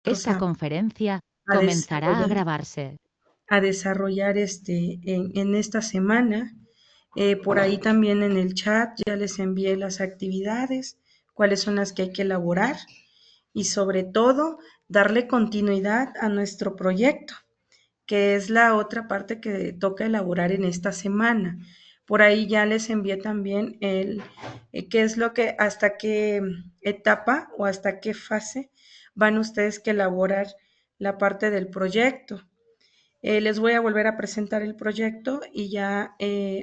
o Esta sea, conferencia a comenzará a desarrollar, grabarse. en esta semana. Por ahí también en el chat ya les envié las actividades, cuáles son las que hay que elaborar y sobre todo darle continuidad a nuestro proyecto, que es la otra parte que toca elaborar en esta semana. Por ahí ya les envié también qué es lo que, hasta qué etapa o hasta qué fase van ustedes que elaborar la parte del proyecto. Les voy a volver a presentar el proyecto y ya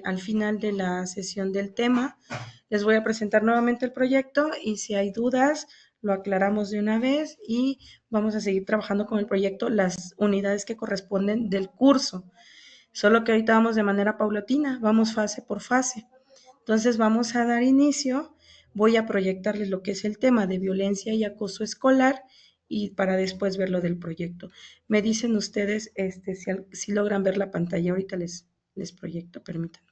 al final de la sesión del tema les voy a presentar nuevamente el proyecto y si hay dudas lo aclaramos de una vez y vamos a seguir trabajando con el proyecto las unidades que corresponden del curso. Solo que ahorita vamos de manera paulatina, vamos fase por fase. Entonces vamos a dar inicio, voy a proyectarles lo que es el tema de violencia y acoso escolar y para después ver lo del proyecto. Me dicen ustedes si logran ver la pantalla, ahorita les proyecto, permítanme.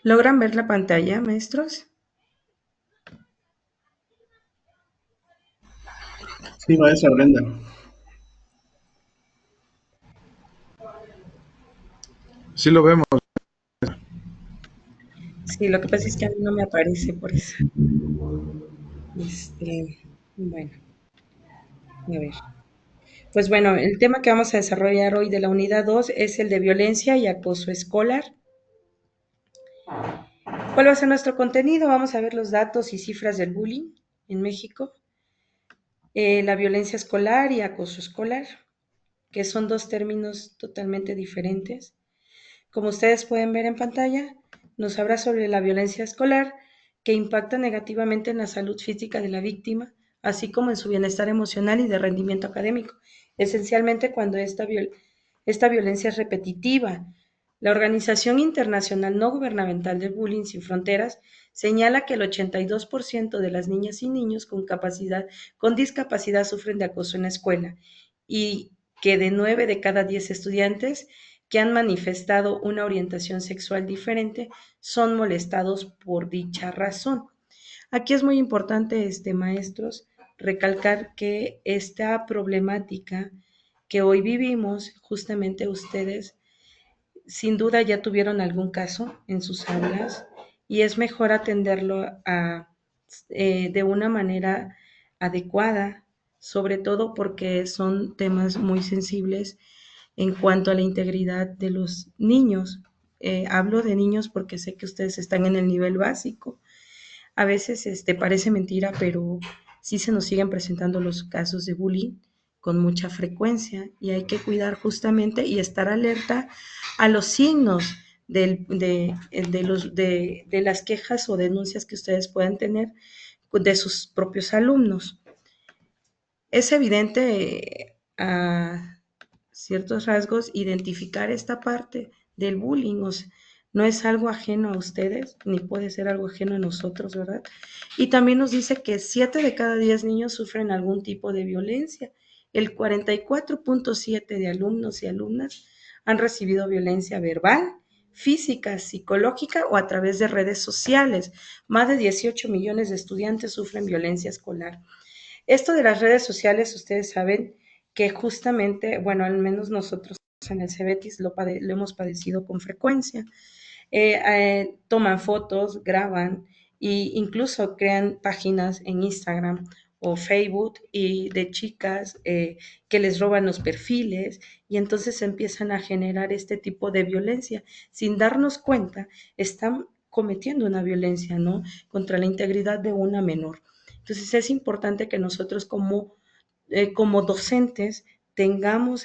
¿Logran ver la pantalla, maestros? Sí, maestra Brenda. Sí lo vemos. Sí, lo que pasa es que a mí no me aparece por eso. Bueno, a ver. Pues bueno, el tema que vamos a desarrollar hoy de la unidad 2 es el de violencia y acoso escolar. ¿Cuál va a ser nuestro contenido? Vamos a ver los datos y cifras del bullying en México, la violencia escolar y acoso escolar, que son dos términos totalmente diferentes. Como ustedes pueden ver en pantalla, nos habla sobre la violencia escolar que impacta negativamente en la salud física de la víctima, así como en su bienestar emocional y de rendimiento académico, esencialmente cuando esta violencia es repetitiva. La Organización Internacional No Gubernamental del Bullying Sin Fronteras señala que el 82% de las niñas y niños con discapacidad sufren de acoso en la escuela y que de 9 de cada 10 estudiantes que han manifestado una orientación sexual diferente son molestados por dicha razón. Aquí es muy importante, maestros, recalcar que esta problemática que hoy vivimos, justamente ustedes sin duda ya tuvieron algún caso en sus aulas y es mejor atenderlo de una manera adecuada, sobre todo porque son temas muy sensibles en cuanto a la integridad de los niños. Hablo de niños porque sé que ustedes están en el nivel básico. A veces parece mentira, pero sí se nos siguen presentando los casos de bullying con mucha frecuencia y hay que cuidar justamente y estar alerta a los signos de las quejas o denuncias que ustedes puedan tener de sus propios alumnos. Es evidente a ciertos rasgos identificar esta parte del bullying, o sea, no es algo ajeno a ustedes, ni puede ser algo ajeno a nosotros, ¿verdad? Y también nos dice que 7 de cada 10 niños sufren algún tipo de violencia. El 44.7 de alumnos y alumnas han recibido violencia verbal, física, psicológica o a través de redes sociales. Más de 18 millones de estudiantes sufren violencia escolar. Esto de las redes sociales, ustedes saben que justamente, bueno, al menos nosotros en el CEBETIS lo hemos padecido con frecuencia. Toman fotos, graban e incluso crean páginas en Instagram o Facebook y de chicas que les roban los perfiles y entonces empiezan a generar este tipo de violencia. Sin darnos cuenta, están cometiendo una violencia, ¿no? Contra la integridad de una menor. Entonces es importante que nosotros como docentes tengamos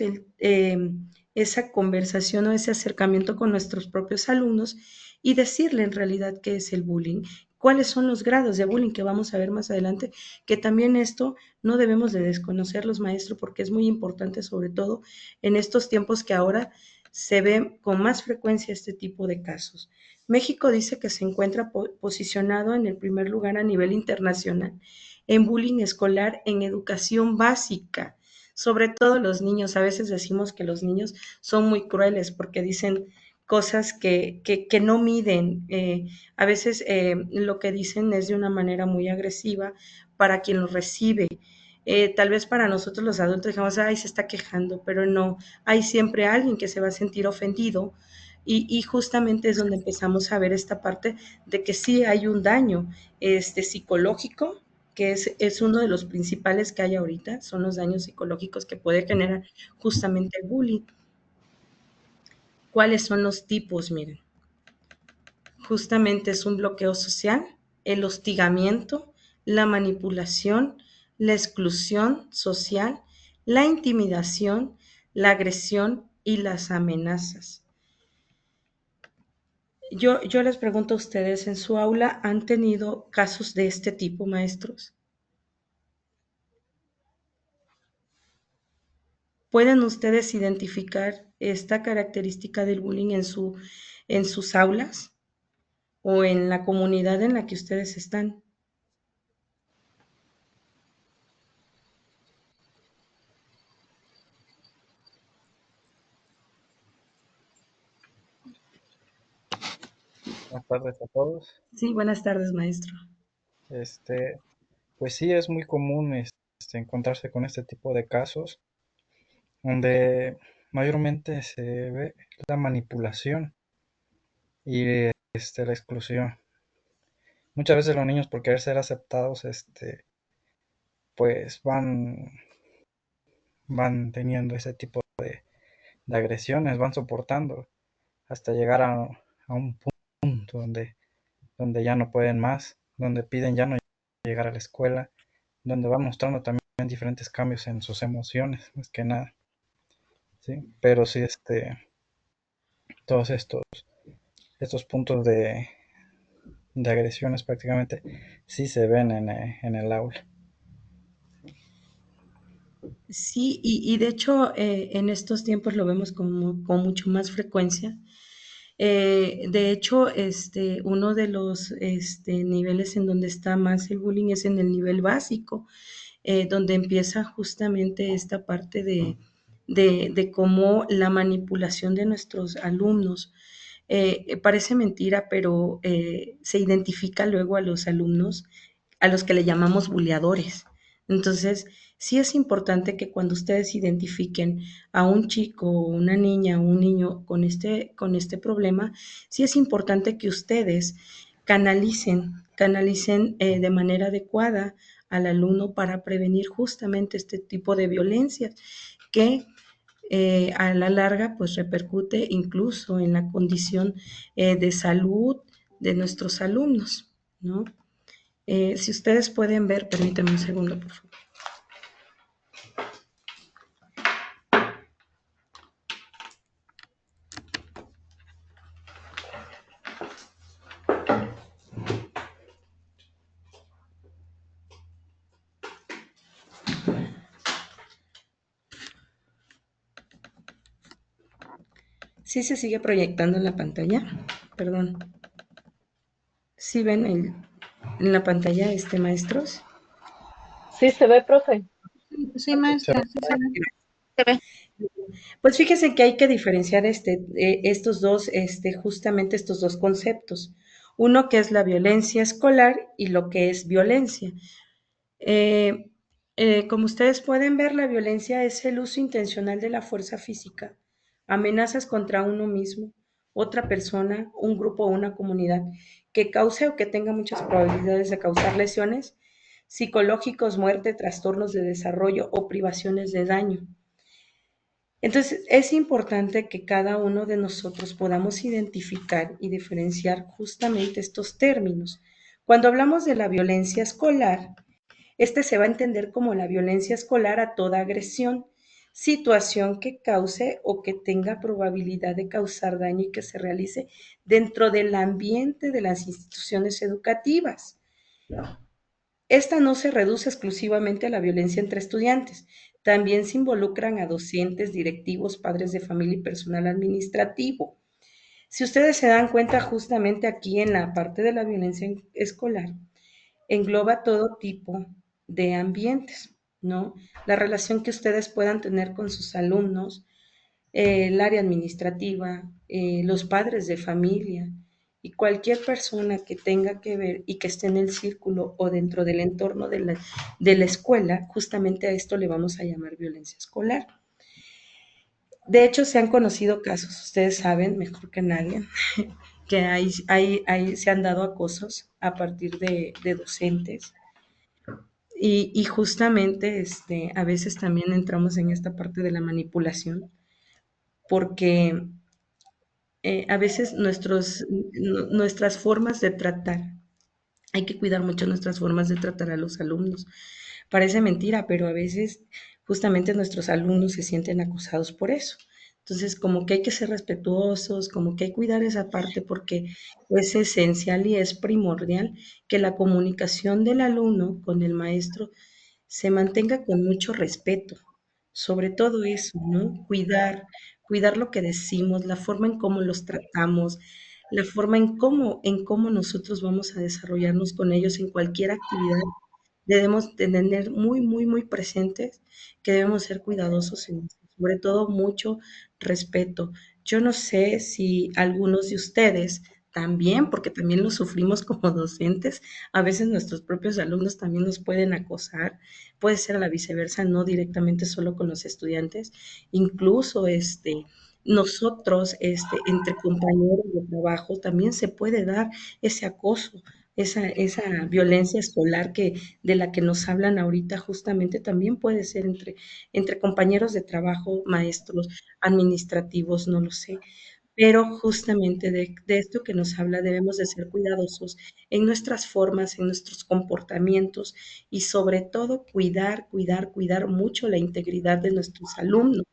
esa conversación o ese acercamiento con nuestros propios alumnos y decirle en realidad qué es el bullying, cuáles son los grados de bullying que vamos a ver más adelante, que también esto no debemos de desconocerlos, maestro, porque es muy importante, sobre todo en estos tiempos que ahora se ve con más frecuencia este tipo de casos. México dice que se encuentra posicionado en el primer lugar a nivel internacional en bullying escolar, en educación básica, sobre todo los niños. A veces decimos que los niños son muy crueles porque dicen cosas que no miden. A veces lo que dicen es de una manera muy agresiva para quien lo recibe. Tal vez para nosotros los adultos digamos, ay, se está quejando, pero no, hay siempre alguien que se va a sentir ofendido y justamente es donde empezamos a ver esta parte de que sí hay un daño psicológico, que es uno de los principales que hay ahorita, son los daños psicológicos que puede generar justamente el bullying. ¿Cuáles son los tipos? Miren, justamente es un bloqueo social, el hostigamiento, la manipulación, la exclusión social, la intimidación, la agresión y las amenazas. Yo les pregunto a ustedes, ¿en su aula han tenido casos de este tipo, maestros? ¿Pueden ustedes identificar esta característica del bullying en sus aulas o en la comunidad en la que ustedes están? Buenas tardes a todos. Sí, buenas tardes, maestro. Este, pues sí, es muy común encontrarse con este tipo de casos donde mayormente se ve la manipulación y la exclusión. Muchas veces los niños por querer ser aceptados, pues van teniendo ese tipo de agresiones, van soportando hasta llegar a un punto donde ya no pueden más, donde piden ya no llegar a la escuela, donde van mostrando también diferentes cambios en sus emociones, más que nada, ¿sí? Pero sí, todos estos puntos de agresiones prácticamente sí se ven en el aula. Sí, y de hecho en estos tiempos lo vemos con mucho más frecuencia. De hecho, uno de los niveles en donde está más el bullying es en el nivel básico, donde empieza justamente esta parte de cómo la manipulación de nuestros alumnos. Parece mentira, pero se identifica luego a los alumnos a los que le llamamos buleadores. Entonces, sí es importante que cuando ustedes identifiquen a un chico o una niña o un niño con este problema, sí es importante que ustedes canalicen de manera adecuada al alumno para prevenir justamente este tipo de violencias que a la larga pues repercute incluso en la condición de salud de nuestros alumnos, ¿no? Si ustedes pueden ver, permítanme un segundo, por favor. ¿Sí se sigue proyectando en la pantalla? Perdón. ¿Sí ven en la pantalla, maestros? Sí, se ve, profe. Sí, Se maestra, sí se ve. Se ve. Pues fíjense que hay que diferenciar justamente estos dos conceptos. Uno que es la violencia escolar y lo que es violencia. Eh, como ustedes pueden ver, la violencia es el uso intencional de la fuerza física, amenazas contra uno mismo, otra persona, un grupo o una comunidad que cause o que tenga muchas probabilidades de causar lesiones psicológicos, muerte, trastornos de desarrollo o privaciones de daño. Entonces, es importante que cada uno de nosotros podamos identificar y diferenciar justamente estos términos. Cuando hablamos de la violencia escolar, este se va a entender como la violencia escolar a toda agresión, situación que cause o que tenga probabilidad de causar daño y que se realice dentro del ambiente de las instituciones educativas. Esta no se reduce exclusivamente a la violencia entre estudiantes, también se involucran a docentes, directivos, padres de familia y personal administrativo. Si ustedes se dan cuenta justamente aquí en la parte de la violencia escolar, engloba todo tipo de ambientes, ¿no? La relación que ustedes puedan tener con sus alumnos, el área administrativa, los padres de familia y cualquier persona que tenga que ver y que esté en el círculo o dentro del entorno de la escuela, justamente a esto le vamos a llamar violencia escolar. De hecho, se han conocido casos, ustedes saben mejor que nadie, que se han dado acosos a partir de docentes. Y justamente a veces también entramos en esta parte de la manipulación, porque a veces nuestras formas de tratar, hay que cuidar mucho nuestras formas de tratar a los alumnos. Parece mentira, pero a veces justamente nuestros alumnos se sienten acosados por eso. Entonces, como que hay que ser respetuosos, como que hay que cuidar esa parte porque es esencial y es primordial que la comunicación del alumno con el maestro se mantenga con mucho respeto, sobre todo eso, ¿no? Cuidar lo que decimos, la forma en cómo los tratamos, la forma en cómo nosotros vamos a desarrollarnos con ellos en cualquier actividad. Debemos de tener muy, muy, muy presentes que debemos ser cuidadosos en esto, sobre todo mucho respeto. Yo no sé si algunos de ustedes también, porque también lo sufrimos como docentes, a veces nuestros propios alumnos también nos pueden acosar, puede ser a la viceversa, no directamente solo con los estudiantes, incluso nosotros, entre compañeros de trabajo, también se puede dar ese acoso, esa violencia escolar de la que nos hablan ahorita, justamente también puede ser entre compañeros de trabajo, maestros, administrativos, no lo sé. Pero justamente de esto que nos habla debemos de ser cuidadosos en nuestras formas, en nuestros comportamientos y sobre todo cuidar mucho la integridad de nuestros alumnos,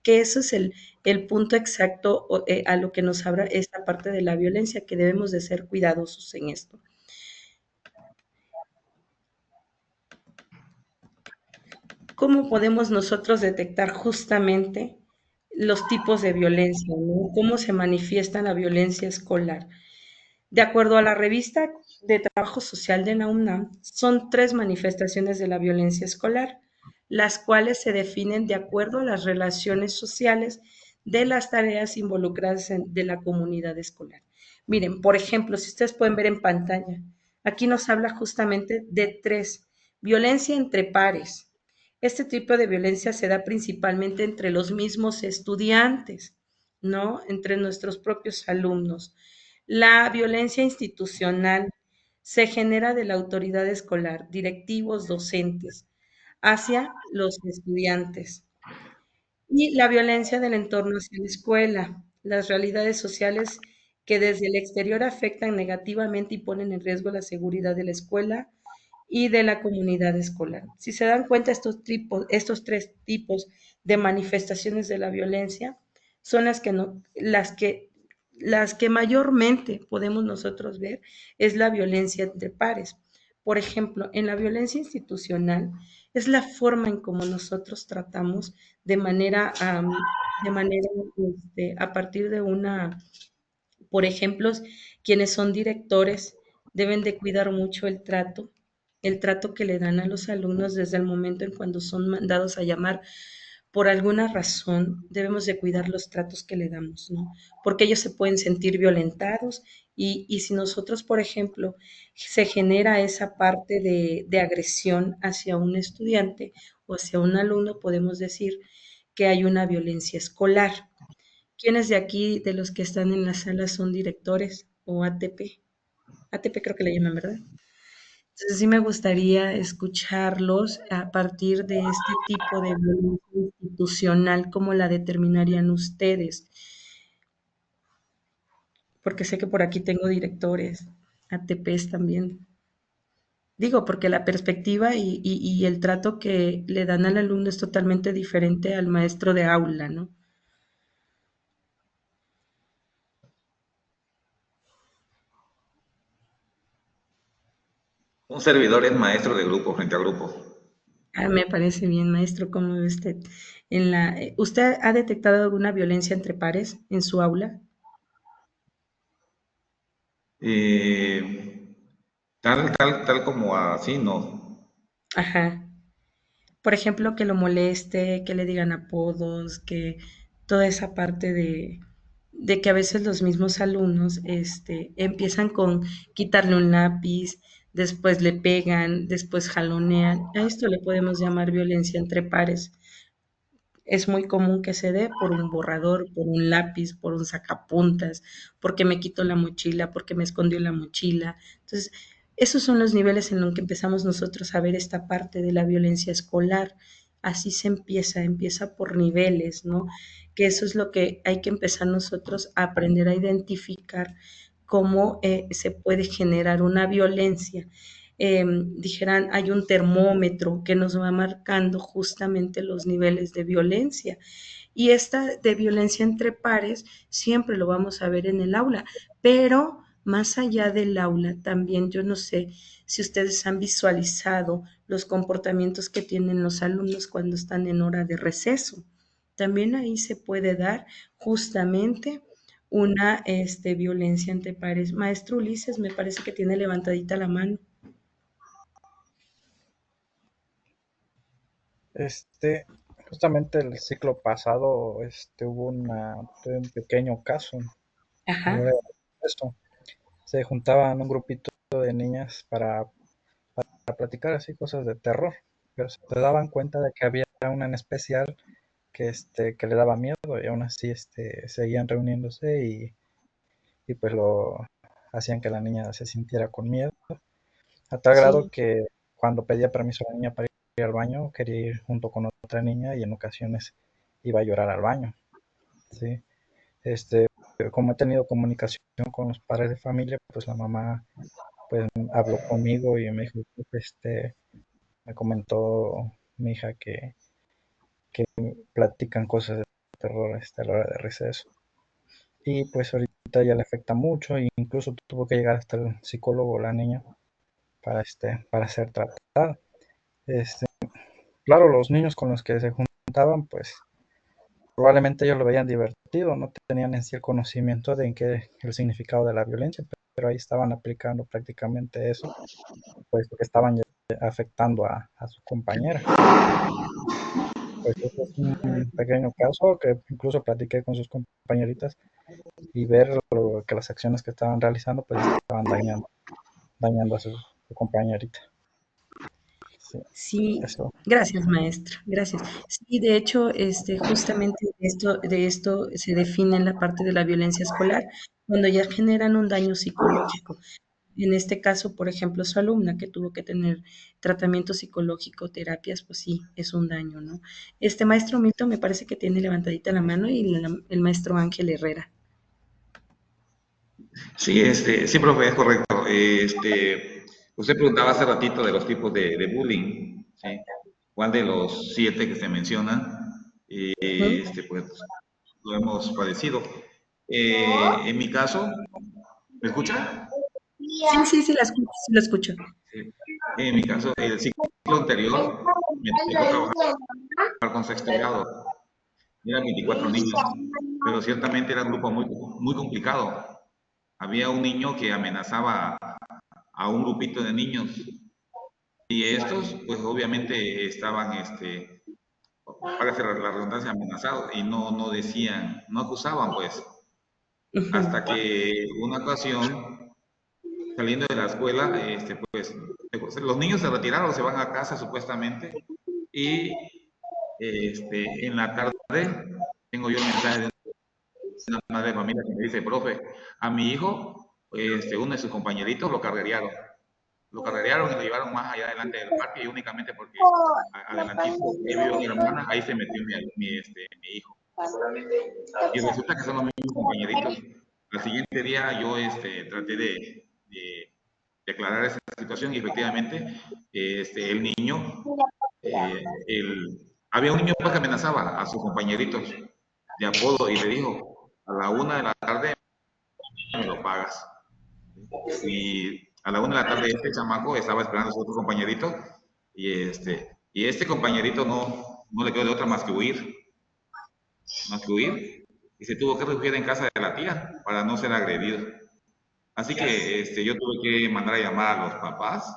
que eso es el punto exacto a lo que nos habla esta parte de la violencia, que debemos de ser cuidadosos en esto. ¿Cómo podemos nosotros detectar justamente los tipos de violencia, ¿no? ¿Cómo se manifiesta la violencia escolar? De acuerdo a la revista de Trabajo Social de la UNAM, son 3 manifestaciones de la violencia escolar, las cuales se definen de acuerdo a las relaciones sociales de las tareas involucradas de la comunidad escolar. Miren, por ejemplo, si ustedes pueden ver en pantalla, aquí nos habla justamente de 3: violencia entre pares. Este tipo de violencia se da principalmente entre los mismos estudiantes, ¿no? Entre nuestros propios alumnos. La violencia institucional se genera de la autoridad escolar, directivos, docentes, hacia los estudiantes. Y la violencia del entorno hacia la escuela, las realidades sociales que desde el exterior afectan negativamente y ponen en riesgo la seguridad de la escuela y de la comunidad escolar. Si se dan cuenta, estos 3 tipos de manifestaciones de la violencia son las que mayormente podemos nosotros ver es la violencia entre pares. Por ejemplo, en la violencia institucional es la forma en cómo nosotros tratamos de manera, a partir de por ejemplo, quienes son directores deben de cuidar mucho el trato que le dan a los alumnos desde el momento en cuando son mandados a llamar por alguna razón, debemos de cuidar los tratos que le damos, ¿no? Porque ellos se pueden sentir violentados y si nosotros, por ejemplo, se genera esa parte de agresión hacia un estudiante o hacia un alumno, podemos decir que hay una violencia escolar. ¿Quiénes de aquí, de los que están en la sala, son directores o ATP? ATP creo que le llaman, ¿verdad? Entonces sí me gustaría escucharlos a partir de este tipo de violencia institucional, ¿cómo la determinarían ustedes? Porque sé que por aquí tengo directores, ATPs también. Digo, porque la perspectiva y el trato que le dan al alumno es totalmente diferente al maestro de aula, ¿no? Un servidor es maestro de grupo, frente a grupo. Ah, me parece bien, maestro, ¿cómo ve usted? ¿Usted ha detectado alguna violencia entre pares en su aula? Eh, tal como así, no. Ajá. Por ejemplo, que lo moleste, que le digan apodos, que toda esa parte de que a veces los mismos alumnos empiezan con quitarle un lápiz, después le pegan, después jalonean. A esto le podemos llamar violencia entre pares. Es muy común que se dé por un borrador, por un lápiz, por un sacapuntas, porque me quitó la mochila, porque me escondió la mochila. Entonces, esos son los niveles en los que empezamos nosotros a ver esta parte de la violencia escolar. Así se empieza, empieza por niveles, ¿no? Que eso es lo que hay que empezar nosotros a aprender a identificar cómo se puede generar una violencia. Dijeran, hay un termómetro que nos va marcando justamente los niveles de violencia. Y esta de violencia entre pares siempre lo vamos a ver en el aula, pero más allá del aula también yo no sé si ustedes han visualizado los comportamientos que tienen los alumnos cuando están en hora de receso. También ahí se puede dar justamente una violencia entre pares. Maestro Ulises, me parece que tiene levantadita la mano. Este, justamente el ciclo pasado, tuve un pequeño caso. Ajá, Ahora, esto, se juntaban un grupito de niñas para platicar así cosas de terror, pero se daban cuenta de que había una en especial que le daba miedo y aún así, seguían reuniéndose y pues lo hacían que la niña se sintiera con miedo, a tal grado sí, que cuando pedía permiso a la niña para ir al baño, quería ir junto con otra niña y en ocasiones iba a llorar al baño, ¿sí? Este, como he tenido comunicación con los padres de familia, pues la mamá pues habló conmigo y me dijo, me comentó mi hija que platican cosas de terror a la hora de receso. Y pues ahorita ya le afecta mucho e incluso tuvo que llegar hasta el psicólogo la niña para ser tratada. Este, claro, los niños con los que se juntaban, pues probablemente ellos lo veían divertido, no tenían en sí el conocimiento de en qué el significado de la violencia, pero ahí estaban aplicando prácticamente eso, pues porque estaban ya afectando a su compañera. Pues este es un pequeño caso que incluso platiqué con sus compañeritas y ver que las acciones que estaban realizando pues estaban dañando a su compañerita. Sí, sí, eso. gracias, maestro, gracias. Sí, de hecho, justamente de esto se define en la parte de la violencia escolar, cuando ya generan un daño psicológico. En este caso, por ejemplo, su alumna que tuvo que tener tratamiento psicológico, terapias, pues sí, es un daño, ¿no? Este maestro Milton me parece que tiene levantadita la mano y el maestro Ángel Herrera. Sí, sí, profe, es correcto. Usted preguntaba hace ratito de los tipos de bullying, ¿sí? ¿Cuál de los 7 que se mencionan, Ujú. pues lo hemos padecido? En mi caso, ¿me escucha? Sí, sí, sí, lo escucho. Sí. En mi caso, el ciclo anterior me tocó trabajar con sexto grado. Eran 24 niños, pero ciertamente era un grupo muy complicado. Había un niño que amenazaba a un grupito de niños y estos, pues obviamente estaban, para hacer la redundancia, amenazados y no decían, no acusaban, pues, hasta Ujú. que una ocasión, saliendo de la escuela, pues, los niños se retiraron, se van a casa supuestamente y en la tarde tengo yo el mensaje de una madre de familia que me dice, profe, a mi hijo, uno de sus compañeritos lo carrerearon. lo carrerearon y lo llevaron más allá adelante del parque y únicamente porque adelantito ahí vio mi hermana, ahí se metió mi hijo. Y resulta que son los mismos compañeritos. Al siguiente día yo traté de declarar esa situación y efectivamente el niño, había un niño que amenazaba a sus compañeritos de apodo y le dijo, a la 1 de la tarde me lo pagas. Y a la 1 de la tarde este chamaco estaba esperando a su otro compañerito y este compañerito no le quedó de otra más que huir y se tuvo que refugiar en casa de la tía para no ser agredido. Así que yo tuve que mandar a llamar a los papás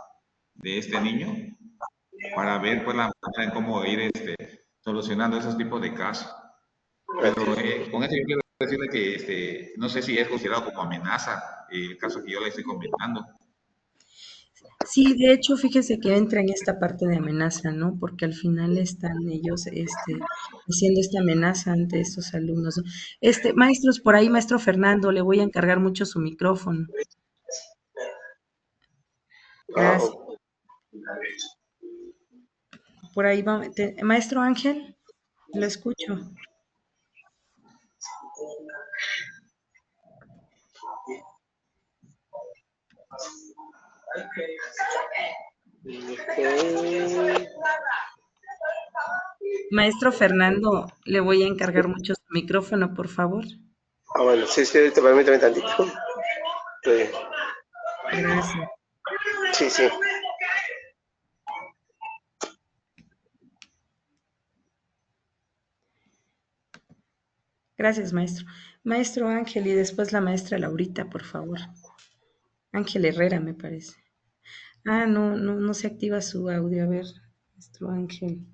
de este niño para ver pues la manera en cómo ir solucionando esos tipos de casos. Pero con eso yo quiero decirle que no sé si es considerado como amenaza el caso que yo le estoy comentando. Sí, de hecho, fíjese que entra en esta parte de amenaza, ¿no? Porque al final están ellos, haciendo esta amenaza ante estos alumnos, ¿no? Maestros, por ahí, maestro Fernando, le voy a encargar mucho su micrófono. Gracias. Por ahí va, maestro Ángel, lo escucho. Maestro Fernando, le voy a encargar mucho su micrófono, por favor. Bueno, sí, permítame tantito. Gracias. Sí, sí. Gracias, maestro. Maestro Ángel y después la maestra Laurita, por favor. Ángel Herrera, me parece. Ah, no se activa su audio. A ver, maestro Ángel.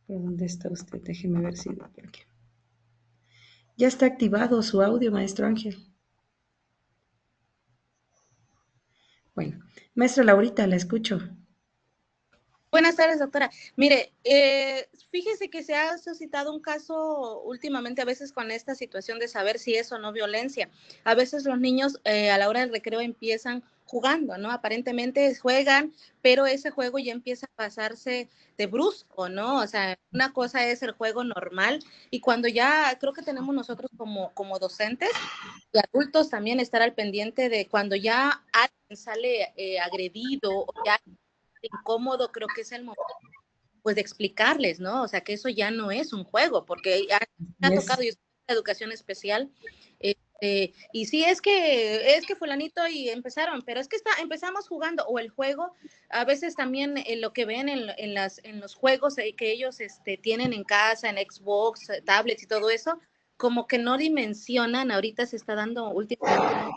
¿Por dónde está usted? Déjeme ver si por aquí. Ya está activado su audio, maestro Ángel. Bueno, maestra Laurita, la escucho. Buenas tardes, doctora. Mire, fíjese que se ha suscitado un caso últimamente a veces con esta situación de saber si es o no violencia. A veces los niños a la hora del recreo empiezan jugando, ¿no? Aparentemente juegan, pero ese juego ya empieza a pasarse de brusco, ¿no? O sea, una cosa es el juego normal y cuando ya creo que tenemos nosotros como docentes y adultos también estar al pendiente de cuando ya alguien sale agredido o ya incómodo, creo que es el momento pues de explicarles, ¿no? O sea, que eso ya no es un juego, porque ha tocado yo la educación especial, y sí es que fulanito y empezaron, pero es que empezamos jugando o el juego, a veces también lo que ven en los juegos que ellos tienen en casa, en Xbox, tablets y todo eso, como que no dimensionan, ahorita se está dando últimamente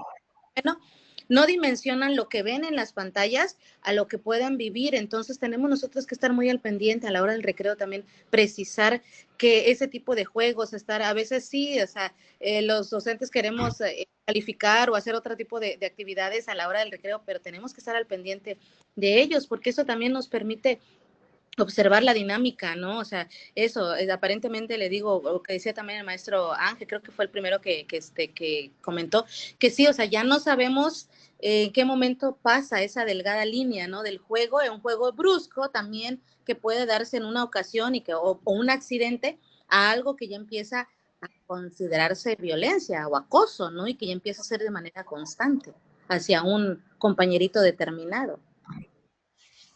bueno, no dimensionan lo que ven en las pantallas a lo que puedan vivir. Entonces tenemos nosotros que estar muy al pendiente a la hora del recreo también, precisar que ese tipo de juegos, estar a veces sí, o sea, los docentes queremos calificar o hacer otro tipo de actividades a la hora del recreo, pero tenemos que estar al pendiente de ellos porque eso también nos permite observar la dinámica, ¿no? O sea, eso, aparentemente le digo, lo que decía también el maestro Ángel, creo que fue el primero que comentó, que sí, o sea, ya no sabemos en qué momento pasa esa delgada línea, ¿no? Del juego, en un juego brusco también que puede darse en una ocasión o un accidente a algo que ya empieza a considerarse violencia o acoso, ¿no? Y que ya empieza a ser de manera constante hacia un compañerito determinado.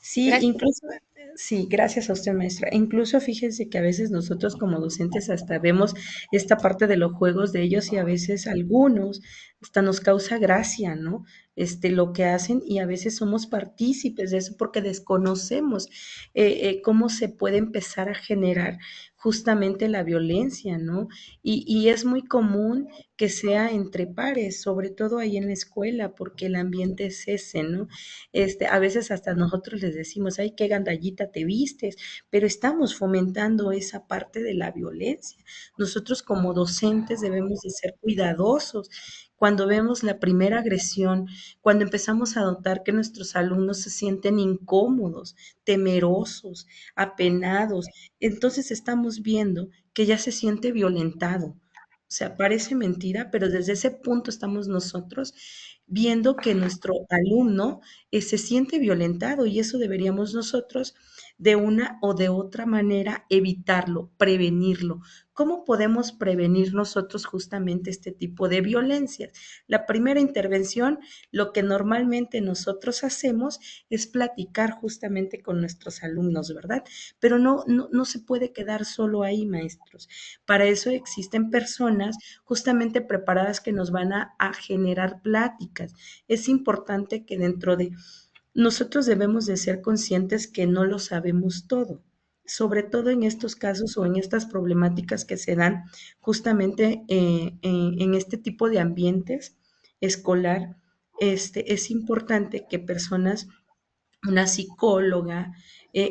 Sí, Gracias. incluso, sí, gracias a usted, maestra. Incluso fíjense que a veces nosotros como docentes hasta vemos esta parte de los juegos de ellos y a veces algunos hasta nos causa gracia, ¿no? Lo que hacen y a veces somos partícipes de eso porque desconocemos cómo se puede empezar a generar justamente la violencia, ¿no? Y es muy común que sea entre pares, sobre todo ahí en la escuela, porque el ambiente es ese, ¿no? A veces hasta nosotros les decimos, ay, qué gandallita te vistes, pero estamos fomentando esa parte de la violencia. Nosotros como docentes debemos de ser cuidadosos cuando vemos la primera agresión, cuando empezamos a notar que nuestros alumnos se sienten incómodos, temerosos, apenados, entonces estamos viendo que ya se siente violentado. O sea, parece mentira, pero desde ese punto estamos nosotros viendo que nuestro alumno se siente violentado y eso deberíamos nosotros de una o de otra manera evitarlo, prevenirlo. ¿Cómo podemos prevenir nosotros justamente este tipo de violencias? La primera intervención, lo que normalmente nosotros hacemos es platicar justamente con nuestros alumnos, ¿verdad? Pero no se puede quedar solo ahí, maestros. Para eso existen personas justamente preparadas que nos van a generar pláticas. Es importante que dentro de nosotros debemos de ser conscientes que no lo sabemos todo, sobre todo en estos casos o en estas problemáticas que se dan justamente en este tipo de ambientes escolar. Es importante que personas, una psicóloga,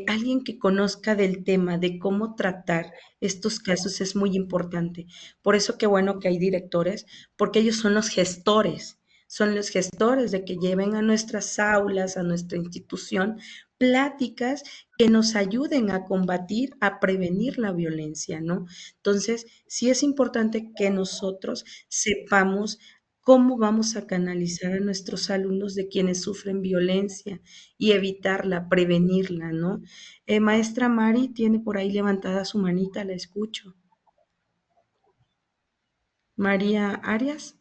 alguien que conozca del tema, de cómo tratar estos casos es muy importante. Por eso qué bueno que hay directores, porque ellos son los gestores de que lleven a nuestras aulas, a nuestra institución, pláticas que nos ayuden a combatir, a prevenir la violencia, ¿no? Entonces, sí es importante que nosotros sepamos cómo vamos a canalizar a nuestros alumnos de quienes sufren violencia y evitarla, prevenirla, ¿no? Maestra Mari tiene por ahí levantada su manita, la escucho. María Arias.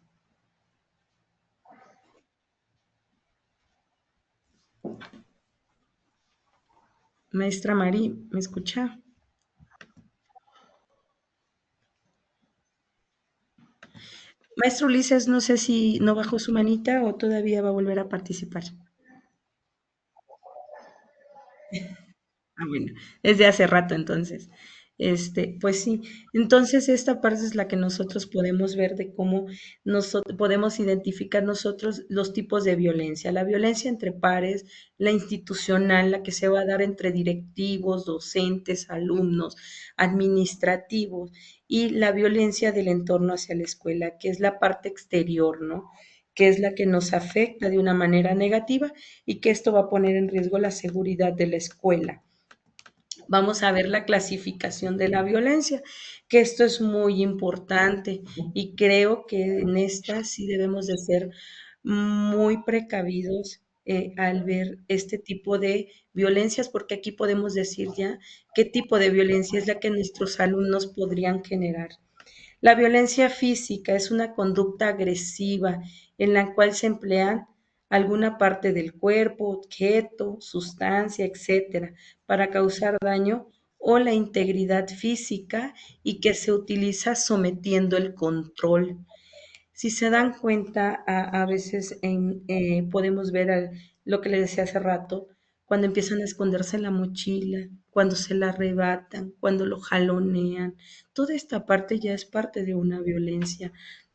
Maestra Mari, ¿me escucha? Maestro Ulises, no sé si no bajó su manita o todavía va a volver a participar. Ah, bueno, desde hace rato entonces. Pues sí, entonces esta parte es la que nosotros podemos ver de cómo nosotros podemos identificar nosotros los tipos de violencia. La violencia entre pares, la institucional, la que se va a dar entre directivos, docentes, alumnos, administrativos, y la violencia del entorno hacia la escuela, que es la parte exterior, ¿no? Que es la que nos afecta de una manera negativa y que esto va a poner en riesgo la seguridad de la escuela. Vamos a ver la clasificación de la violencia, que esto es muy importante y creo que en esta sí debemos de ser muy precavidos al ver este tipo de violencias, porque aquí podemos decir ya qué tipo de violencia es la que nuestros alumnos podrían generar. La violencia física es una conducta agresiva en la cual se emplean alguna parte del cuerpo, objeto, sustancia, etcétera, para causar daño o la integridad física y que se utiliza sometiendo el control. Si se dan cuenta, a veces podemos ver lo que les decía hace rato, cuando empiezan a esconderse la mochila, cuando se la arrebatan, cuando lo jalonean. Toda esta parte ya es parte de una violencia,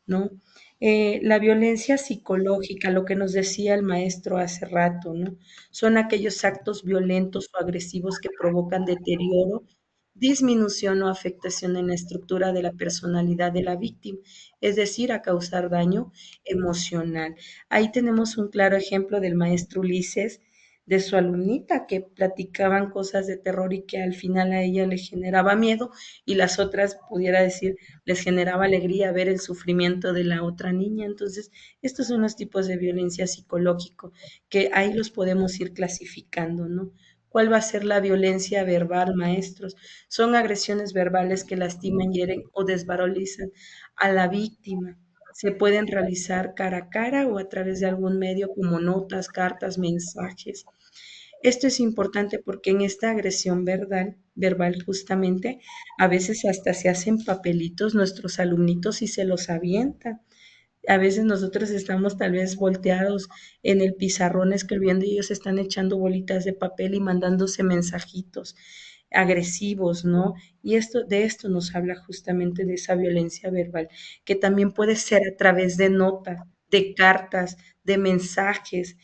¿no? La violencia psicológica, lo que nos decía el maestro hace rato, ¿no? Son aquellos actos violentos o agresivos que provocan deterioro, disminución o afectación en la estructura de la personalidad de la víctima, es decir, a causar daño emocional. Ahí tenemos un claro ejemplo del maestro Ulises, de su alumnita, que platicaban cosas de terror y que al final a ella le generaba miedo y las otras, pudiera decir, les generaba alegría ver el sufrimiento de la otra niña. Entonces, estos son los tipos de violencia psicológico que ahí los podemos ir clasificando, ¿no? ¿Cuál va a ser la violencia verbal, maestros? Son agresiones verbales que lastiman, hieren o desvalorizan a la víctima. Se pueden realizar cara a cara o a través de algún medio como notas, cartas, mensajes. Esto es importante porque en esta agresión verbal justamente, a veces hasta se hacen papelitos nuestros alumnitos y se los avientan. A veces nosotros estamos tal vez volteados en el pizarrón escribiendo y ellos están echando bolitas de papel y mandándose mensajitos agresivos, ¿no? Y de esto nos habla justamente de esa violencia verbal, que también puede ser a través de notas, de cartas, de mensajes.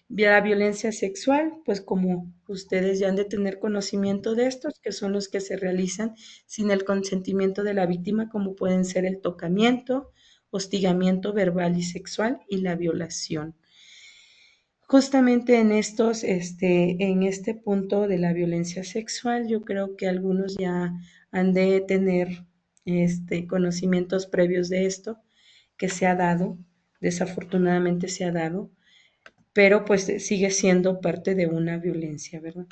La violencia sexual, pues como ustedes ya han de tener conocimiento de estos, que son los que se realizan sin el consentimiento de la víctima, como pueden ser el tocamiento, hostigamiento verbal y sexual y la violación. Justamente en este punto de la violencia sexual, yo creo que algunos ya han de tener conocimientos previos de esto que se ha dado, desafortunadamente se ha dado, pero pues sigue siendo parte de una violencia, ¿verdad?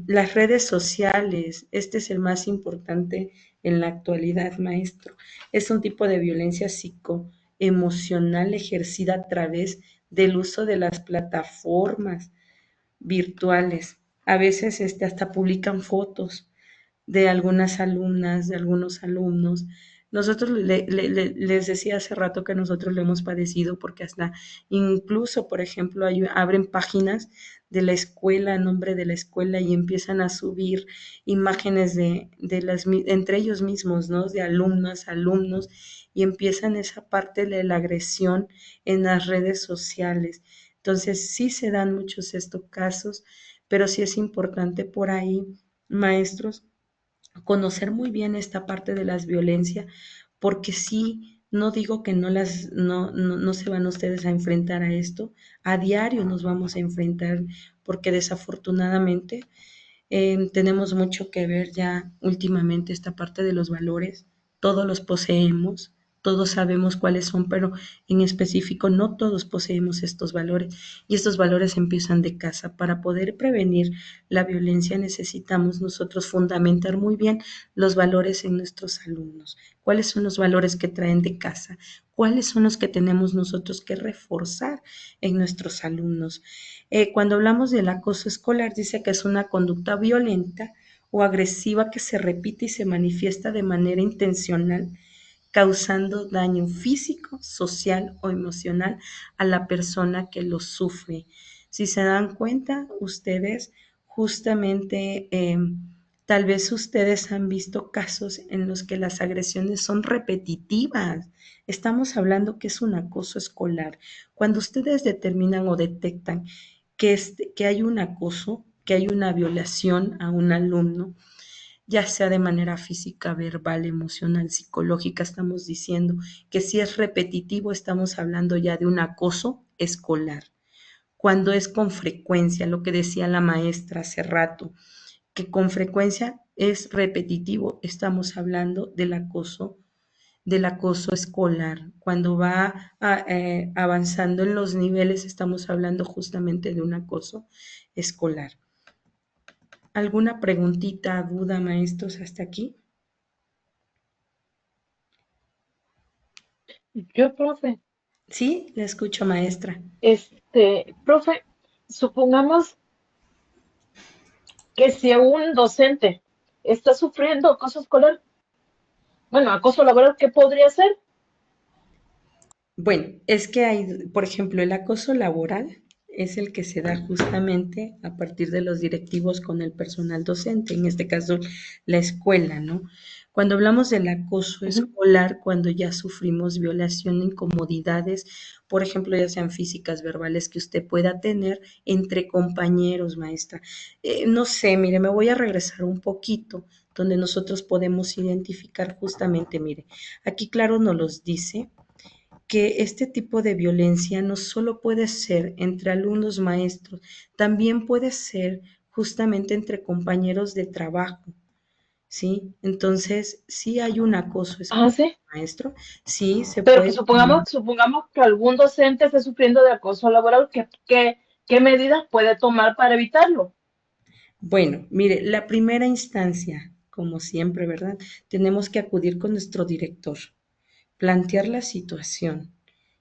Las redes sociales, este es el más importante en la actualidad, maestro. Es un tipo de violencia psicoemocional ejercida a través del uso de las plataformas virtuales. A veces hasta publican fotos de algunas alumnas, de algunos alumnos. Nosotros les decía hace rato que nosotros lo hemos padecido porque hasta incluso, por ejemplo, abren páginas de la escuela, en nombre de la escuela y empiezan a subir imágenes entre ellos mismos, ¿no? De alumnas, alumnos y empiezan esa parte de la agresión en las redes sociales. Entonces, sí se dan muchos estos casos, pero sí es importante por ahí, maestros, conocer muy bien esta parte de las violencias, porque sí, no digo que no se van ustedes a enfrentar a esto, a diario nos vamos a enfrentar, porque desafortunadamente tenemos mucho que ver ya últimamente esta parte de los valores, todos los poseemos, todos sabemos cuáles son, pero en específico no todos poseemos estos valores y estos valores empiezan de casa. Para poder prevenir la violencia necesitamos nosotros fundamentar muy bien los valores en nuestros alumnos. ¿Cuáles son los valores que traen de casa? ¿Cuáles son los que tenemos nosotros que reforzar en nuestros alumnos? Cuando hablamos del acoso escolar, dice que es una conducta violenta o agresiva que se repite y se manifiesta de manera intencional, causando daño físico, social o emocional a la persona que lo sufre. Si se dan cuenta, ustedes justamente, tal vez ustedes han visto casos en los que las agresiones son repetitivas. Estamos hablando que es un acoso escolar. Cuando ustedes determinan o detectan que hay un acoso, que hay una violación a un alumno, ya sea de manera física, verbal, emocional, psicológica, estamos diciendo que si es repetitivo, estamos hablando ya de un acoso escolar. Cuando es con frecuencia, lo que decía la maestra hace rato, que con frecuencia es repetitivo, estamos hablando del acoso escolar. Cuando va avanzando en los niveles, estamos hablando justamente de un acoso escolar. ¿Alguna preguntita, duda, maestros, hasta aquí? Yo, profe, Sí, la escucho, maestra. profe, supongamos que si un docente está sufriendo acoso escolar, bueno, acoso laboral, ¿qué podría ser? Bueno, es que hay, por ejemplo, el acoso laboral es el que se da justamente a partir de los directivos con el personal docente, en este caso la escuela, ¿no? Cuando hablamos del acoso Ujú. escolar, cuando ya sufrimos violación, incomodidades, por ejemplo, ya sean físicas, verbales, que usted pueda tener entre compañeros, maestra. No sé, mire, me voy a regresar un poquito, donde nosotros podemos identificar justamente, mire, aquí claro nos los dice que este tipo de violencia no solo puede ser entre alumnos maestros, también puede ser justamente entre compañeros de trabajo, ¿sí? Entonces, sí hay un acoso Ah, escolar, sí. maestro, sí se Pero que puede. supongamos que algún docente esté sufriendo de acoso laboral, ¿qué medidas puede tomar para evitarlo? Bueno, mire, la primera instancia, como siempre, ¿verdad? Tenemos que acudir con nuestro director, plantear la situación,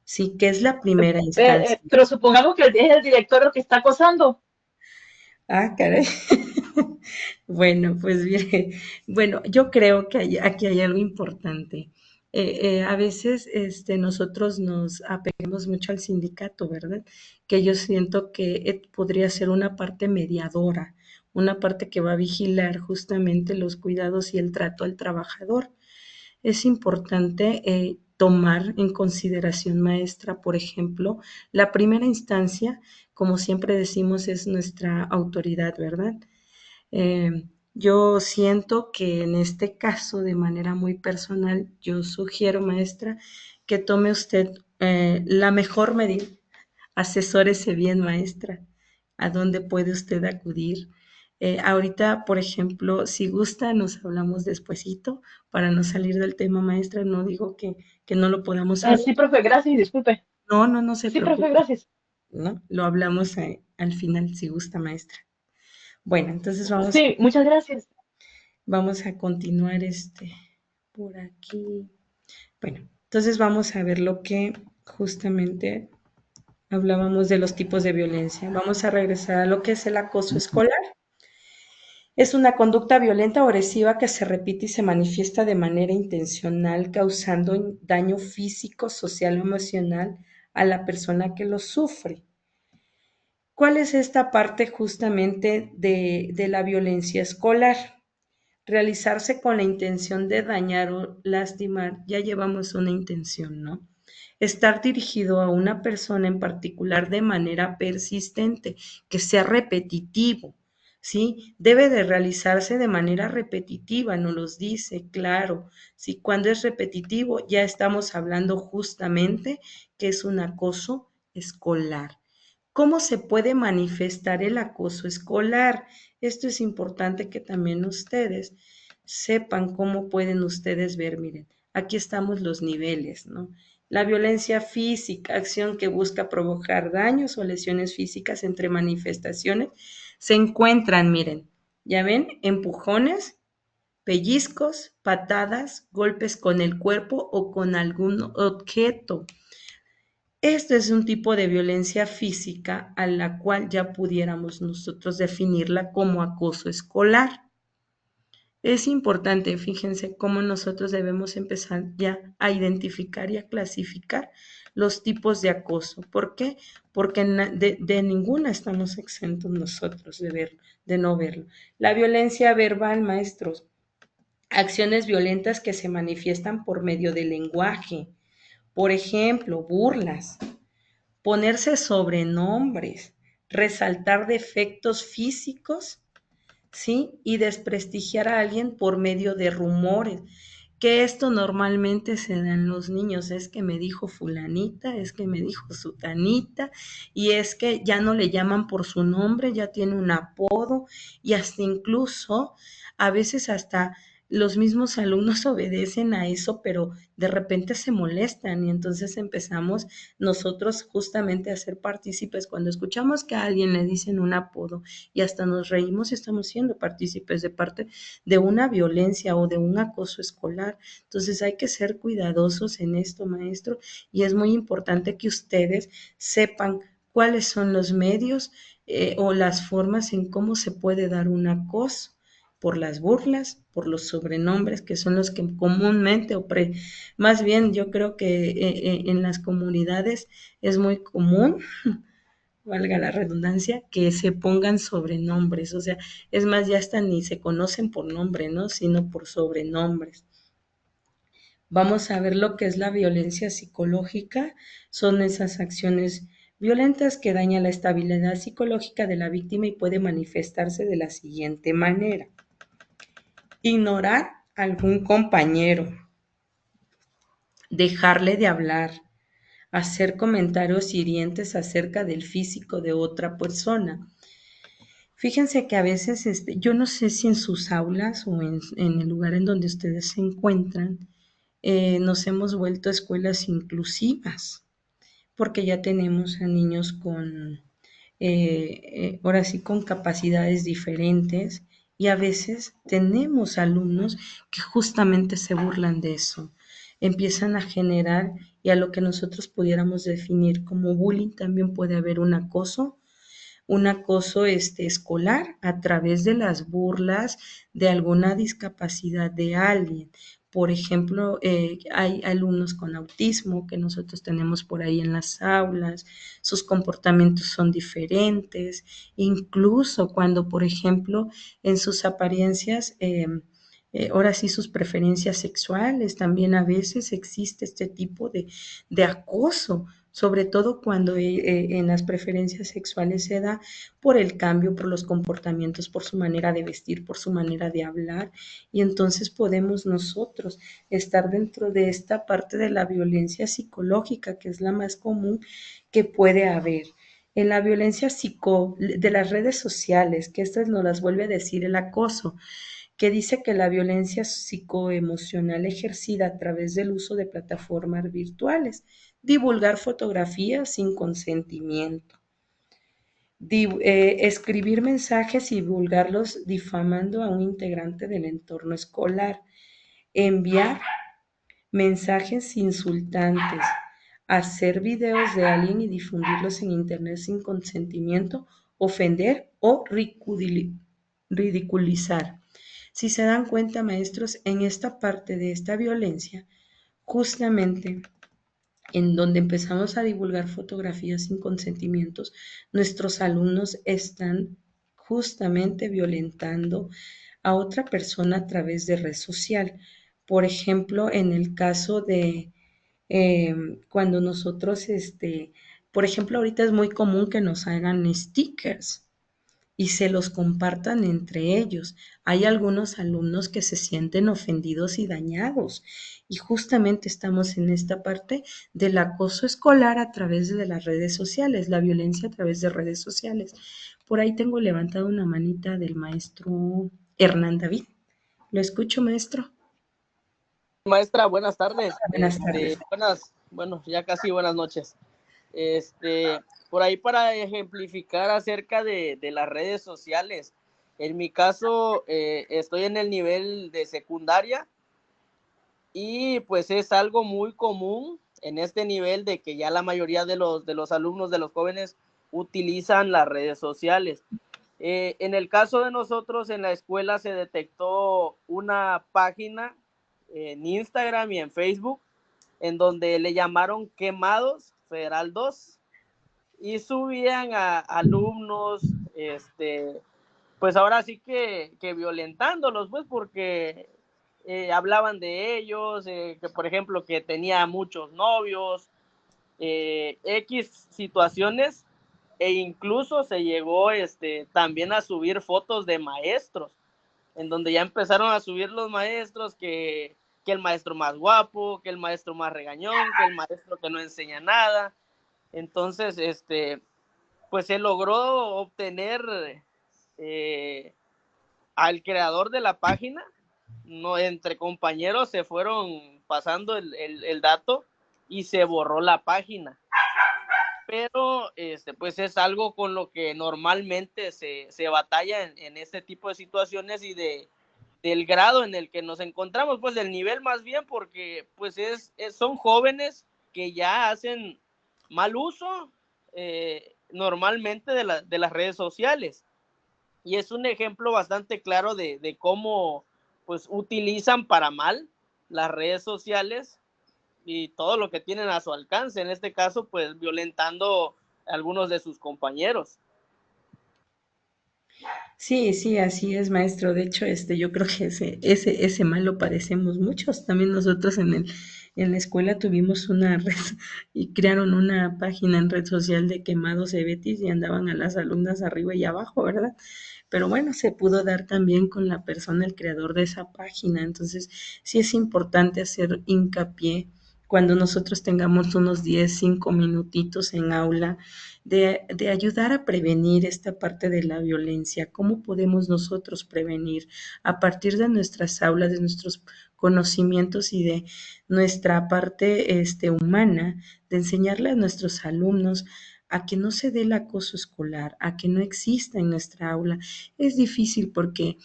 ¿sí? Que es la primera instancia. Pero supongamos que es el director el que está acosando. Ah, caray. Bueno, pues bien, bueno, yo creo que aquí hay algo importante. A veces nosotros nos apegamos mucho al sindicato, ¿verdad? Que yo siento que podría ser una parte mediadora, una parte que va a vigilar justamente los cuidados y el trato al trabajador. Es importante tomar en consideración, maestra, por ejemplo, la primera instancia, como siempre decimos, es nuestra autoridad, ¿verdad? Yo siento que en este caso, de manera muy personal, yo sugiero, maestra, que tome usted la mejor medida. Asesórese bien, maestra, a dónde puede usted acudir. Ahorita, por ejemplo, si gusta, nos hablamos despuesito para no salir del tema, maestra. No digo que no lo podamos hablar. Sí, profe, gracias, disculpe. No, no, no se Sí, profe, preocupe, gracias. ¿no? Lo hablamos al final, si gusta, maestra. Bueno, entonces Sí, muchas gracias. vamos a continuar por aquí. Bueno, entonces vamos a ver lo que justamente hablábamos de los tipos de violencia. Vamos a regresar a lo que es el acoso escolar. Es una conducta violenta o agresiva que se repite y se manifiesta de manera intencional, causando daño físico, social o emocional a la persona que lo sufre. ¿Cuál es esta parte justamente de la violencia escolar? Realizarse con la intención de dañar o lastimar, ya llevamos una intención, ¿no? Estar dirigido a una persona en particular de manera persistente, que sea repetitivo, ¿sí? Debe de realizarse de manera repetitiva, nos los dice, claro. Sí, cuando es repetitivo, ya estamos hablando justamente que es un acoso escolar. ¿Cómo se puede manifestar el acoso escolar? Esto es importante que también ustedes sepan cómo pueden ustedes ver. Miren, aquí estamos los niveles, ¿no? La violencia física, acción que busca provocar daños o lesiones físicas entre manifestaciones, se encuentran, miren, ya ven, empujones, pellizcos, patadas, golpes con el cuerpo o con algún objeto. Este es un tipo de violencia física a la cual ya pudiéramos nosotros definirla como acoso escolar. Es importante, fíjense cómo nosotros debemos empezar ya a identificar y a clasificar los tipos de acoso. ¿Por qué? Porque de ninguna estamos exentos nosotros de no verlo. La violencia verbal, maestros, acciones violentas que se manifiestan por medio del lenguaje. Por ejemplo, burlas, ponerse sobrenombres, resaltar defectos físicos, ¿sí? Y desprestigiar a alguien por medio de rumores, que esto normalmente se da en los niños, es que me dijo fulanita, es que me dijo sutanita, y es que ya no le llaman por su nombre, ya tiene un apodo, y hasta incluso, a veces hasta los mismos alumnos obedecen a eso, pero de repente se molestan y entonces empezamos nosotros justamente a ser partícipes cuando escuchamos que a alguien le dicen un apodo y hasta nos reímos y estamos siendo partícipes de parte de una violencia o de un acoso escolar. Entonces hay que ser cuidadosos en esto, maestro, y es muy importante que ustedes sepan cuáles son los medios o las formas en cómo se puede dar un acoso por las burlas, por los sobrenombres, que son los que comúnmente, más bien yo creo que en las comunidades es muy común, valga la redundancia, que se pongan sobrenombres, o sea, es más, ya hasta ni se conocen por nombre, ¿no? Sino por sobrenombres. Vamos a ver lo que es la violencia psicológica, son esas acciones violentas que dañan la estabilidad psicológica de la víctima y puede manifestarse de la siguiente manera. Ignorar a algún compañero, dejarle de hablar, hacer comentarios hirientes acerca del físico de otra persona. Fíjense que a veces, yo no sé si en sus aulas o en el lugar en donde ustedes se encuentran, nos hemos vuelto escuelas inclusivas, porque ya tenemos a niños con, ahora sí, con capacidades diferentes y a veces tenemos alumnos que justamente se burlan de eso, empiezan a generar y a lo que nosotros pudiéramos definir como bullying también puede haber un acoso escolar a través de las burlas de alguna discapacidad de alguien. Por ejemplo, hay alumnos con autismo que nosotros tenemos por ahí en las aulas, sus comportamientos son diferentes, incluso cuando, por ejemplo, en sus apariencias, ahora sí sus preferencias sexuales, también a veces existe este tipo de acoso, sobre todo cuando en las preferencias sexuales se da por el cambio, por los comportamientos, por su manera de vestir, por su manera de hablar, y entonces podemos nosotros estar dentro de esta parte de la violencia psicológica, que es la más común que puede haber. En la violencia de las redes sociales, que estas nos las vuelve a decir el acoso, que dice que la violencia psicoemocional ejercida a través del uso de plataformas virtuales, divulgar fotografías sin consentimiento, escribir mensajes y divulgarlos difamando a un integrante del entorno escolar, enviar mensajes insultantes, hacer videos de alguien y difundirlos en internet sin consentimiento, ofender o ridiculizar. Si se dan cuenta, maestros, en esta parte de esta violencia, justamente en donde empezamos a divulgar fotografías sin consentimientos, nuestros alumnos están justamente violentando a otra persona a través de red social. Por ejemplo, en el caso de cuando nosotros, por ejemplo, ahorita es muy común que nos hagan stickers y se los compartan entre ellos. Hay algunos alumnos que se sienten ofendidos y dañados y justamente estamos en esta parte del acoso escolar a través de las redes sociales, la violencia a través de redes sociales. Por ahí tengo levantada una manita del maestro Hernán David. ¿Lo escucho, maestro? Maestra, buenas tardes. Buenas tardes. Bueno, ya casi buenas noches. Por ahí para ejemplificar acerca de las redes sociales. En mi caso, estoy en el nivel de secundaria y pues es algo muy común en este nivel de que ya la mayoría de los alumnos, de los jóvenes, utilizan las redes sociales. En el caso de nosotros, en la escuela se detectó una página en Instagram y en Facebook, en donde le llamaron Quemados Federal 2 y subían a alumnos, pues ahora sí que violentándolos, pues porque hablaban de ellos, que por ejemplo que tenía muchos novios, X situaciones, e incluso se llegó también a subir fotos de maestros, en donde ya empezaron a subir los maestros que el maestro más guapo, que el maestro más regañón, que el maestro que no enseña nada. Entonces, pues se logró obtener al creador de la página, no, entre compañeros se fueron pasando el dato y se borró la página. Pero pues es algo con lo que normalmente se batalla en este tipo de situaciones y del grado en el que nos encontramos, pues del nivel más bien, porque pues son jóvenes que ya hacen mal uso normalmente de las redes sociales. Y es un ejemplo bastante claro de cómo pues utilizan para mal las redes sociales y todo lo que tienen a su alcance, en este caso pues violentando a algunos de sus compañeros. Sí, sí, así es, maestro. De hecho, yo creo que ese mal lo padecemos muchos. También nosotros en la escuela tuvimos una red y crearon una página en red social de quemados de Betis y andaban a las alumnas arriba y abajo, ¿verdad? Pero bueno, se pudo dar también con la persona, el creador de esa página. Entonces, sí es importante hacer hincapié cuando nosotros tengamos unos 10, 5 minutitos en aula de ayudar a prevenir esta parte de la violencia. ¿Cómo podemos nosotros prevenir a partir de nuestras aulas, de nuestros conocimientos y de nuestra parte humana, de enseñarle a nuestros alumnos a que no se dé el acoso escolar, a que no exista en nuestra aula? Es difícil porque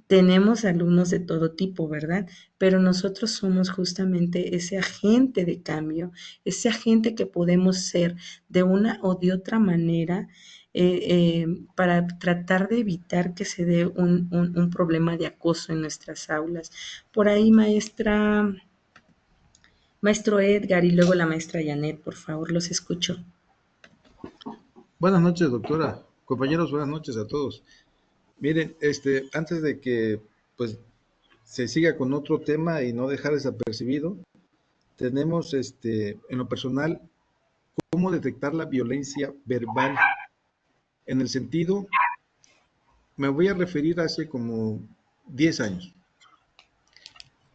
tenemos alumnos de todo tipo, ¿verdad? Pero nosotros somos justamente ese agente de cambio, ese agente que podemos ser de una o de otra manera para tratar de evitar que se dé un problema de acoso en nuestras aulas. Por ahí, maestro Edgar y luego la maestra Janet, por favor, los escucho. Buenas noches, doctora. Compañeros, buenas noches a todos. Miren, antes de que pues se siga con otro tema y no dejar desapercibido, tenemos en lo personal cómo detectar la violencia verbal. En el sentido, me voy a referir a hace como 10 años.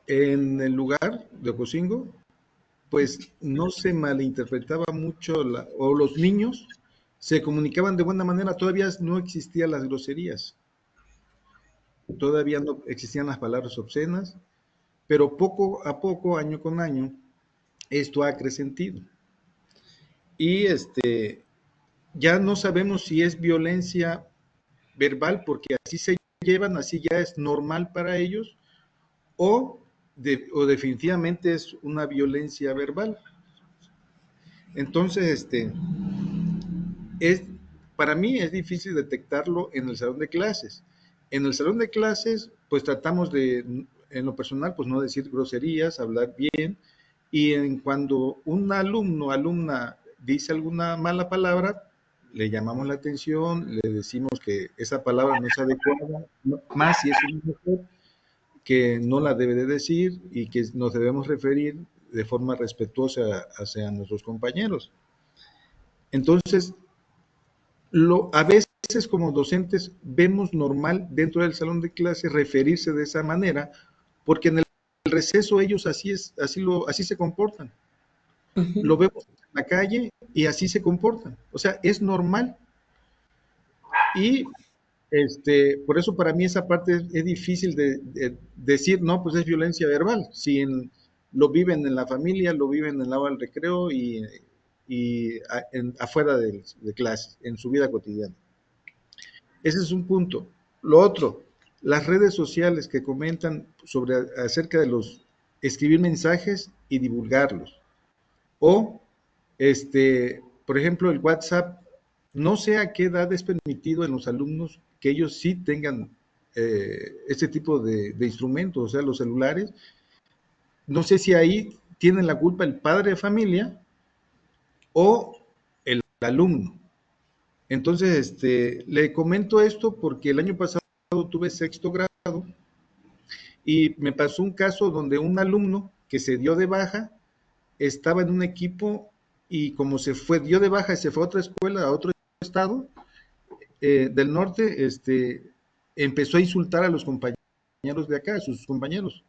En el lugar de Ocosingo, pues no se malinterpretaba mucho, o los niños se comunicaban de buena manera, todavía no existían las groserías, todavía no existían las palabras obscenas, pero poco a poco, año con año, esto ha acrecentido. Y ya no sabemos si es violencia verbal, porque así se llevan, así ya es normal para ellos, o definitivamente es una violencia verbal. Entonces, es, para mí es difícil detectarlo en el salón de clases. En el salón de clases, pues tratamos de, en lo personal, pues no decir groserías, hablar bien, y cuando un alumno, alumna dice alguna mala palabra, le llamamos la atención, le decimos que esa palabra no es adecuada, más si es una mujer, que no la debe de decir y que nos debemos referir de forma respetuosa hacia nuestros compañeros. Entonces, a veces como docentes vemos normal dentro del salón de clase referirse de esa manera, porque en el receso ellos así se comportan. Lo vemos en la calle y así se comportan. O sea, es normal. Y por eso para mí esa parte es difícil de decir, no, pues es violencia verbal. Si lo viven en la familia, lo viven en el lado del recreo y afuera de clase, en su vida cotidiana. Ese es un punto. Lo otro, las redes sociales que comentan acerca de escribir mensajes y divulgarlos. O, por ejemplo, el WhatsApp, no sé a qué edad es permitido en los alumnos que ellos sí tengan este tipo de instrumentos, o sea, los celulares. No sé si ahí tienen la culpa el padre de familia o el alumno. Entonces, le comento esto porque el año pasado tuve sexto grado y me pasó un caso donde un alumno que se dio de baja estaba en un equipo y como dio de baja y se fue a otra escuela, a otro estado del norte, empezó a insultar a los compañeros de acá, a sus compañeros,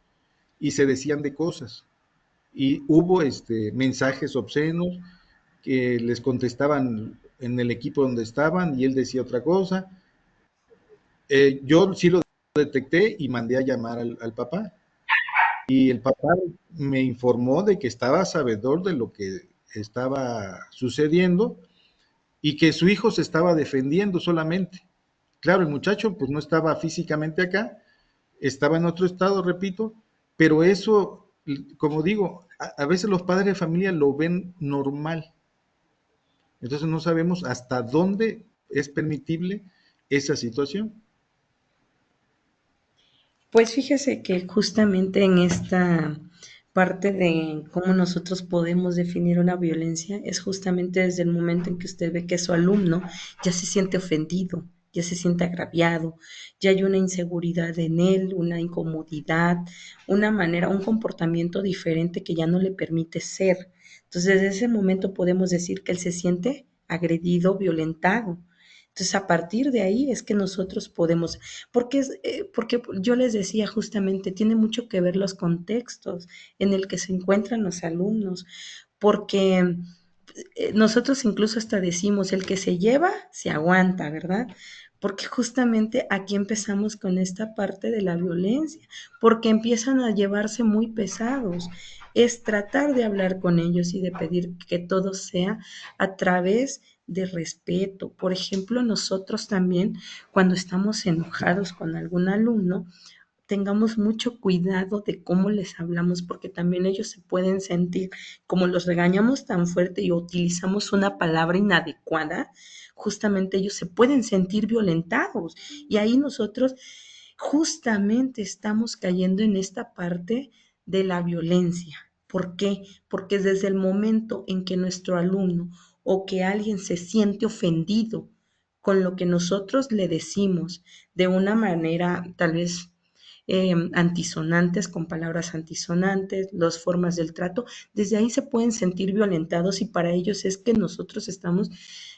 y se decían de cosas. Y hubo mensajes obscenos que les contestaban en el equipo donde estaban y él decía otra cosa. Yo sí lo detecté y mandé a llamar al papá. Y el papá me informó de que estaba sabedor de lo que estaba sucediendo y que su hijo se estaba defendiendo solamente. Claro, el muchacho pues no estaba físicamente acá, estaba en otro estado, repito, pero eso, como digo, a veces los padres de familia lo ven normal. Entonces no sabemos hasta dónde es permitible esa situación. Pues fíjese que justamente en esta parte de cómo nosotros podemos definir una violencia es justamente desde el momento en que usted ve que su alumno ya se siente ofendido, ya se siente agraviado, ya hay una inseguridad en él, una incomodidad, una manera, un comportamiento diferente que ya no le permite ser. Entonces, desde ese momento podemos decir que él se siente agredido, violentado. Entonces, a partir de ahí es que nosotros podemos, porque yo les decía justamente, tiene mucho que ver los contextos en el que se encuentran los alumnos, porque nosotros incluso hasta decimos, el que se lleva, se aguanta, ¿verdad? Porque justamente aquí empezamos con esta parte de la violencia, porque empiezan a llevarse muy pesados. Es tratar de hablar con ellos y de pedir que todo sea a través de respeto. Por ejemplo, nosotros también, cuando estamos enojados con algún alumno, tengamos mucho cuidado de cómo les hablamos, porque también ellos se pueden sentir, como los regañamos tan fuerte y utilizamos una palabra inadecuada, justamente ellos se pueden sentir violentados. Y ahí nosotros justamente estamos cayendo en esta parte de la violencia. ¿Por qué? Porque desde el momento en que nuestro alumno o que alguien se siente ofendido con lo que nosotros le decimos de una manera tal vez antisonantes, con palabras antisonantes, las formas del trato, desde ahí se pueden sentir violentados y para ellos es que nosotros estamos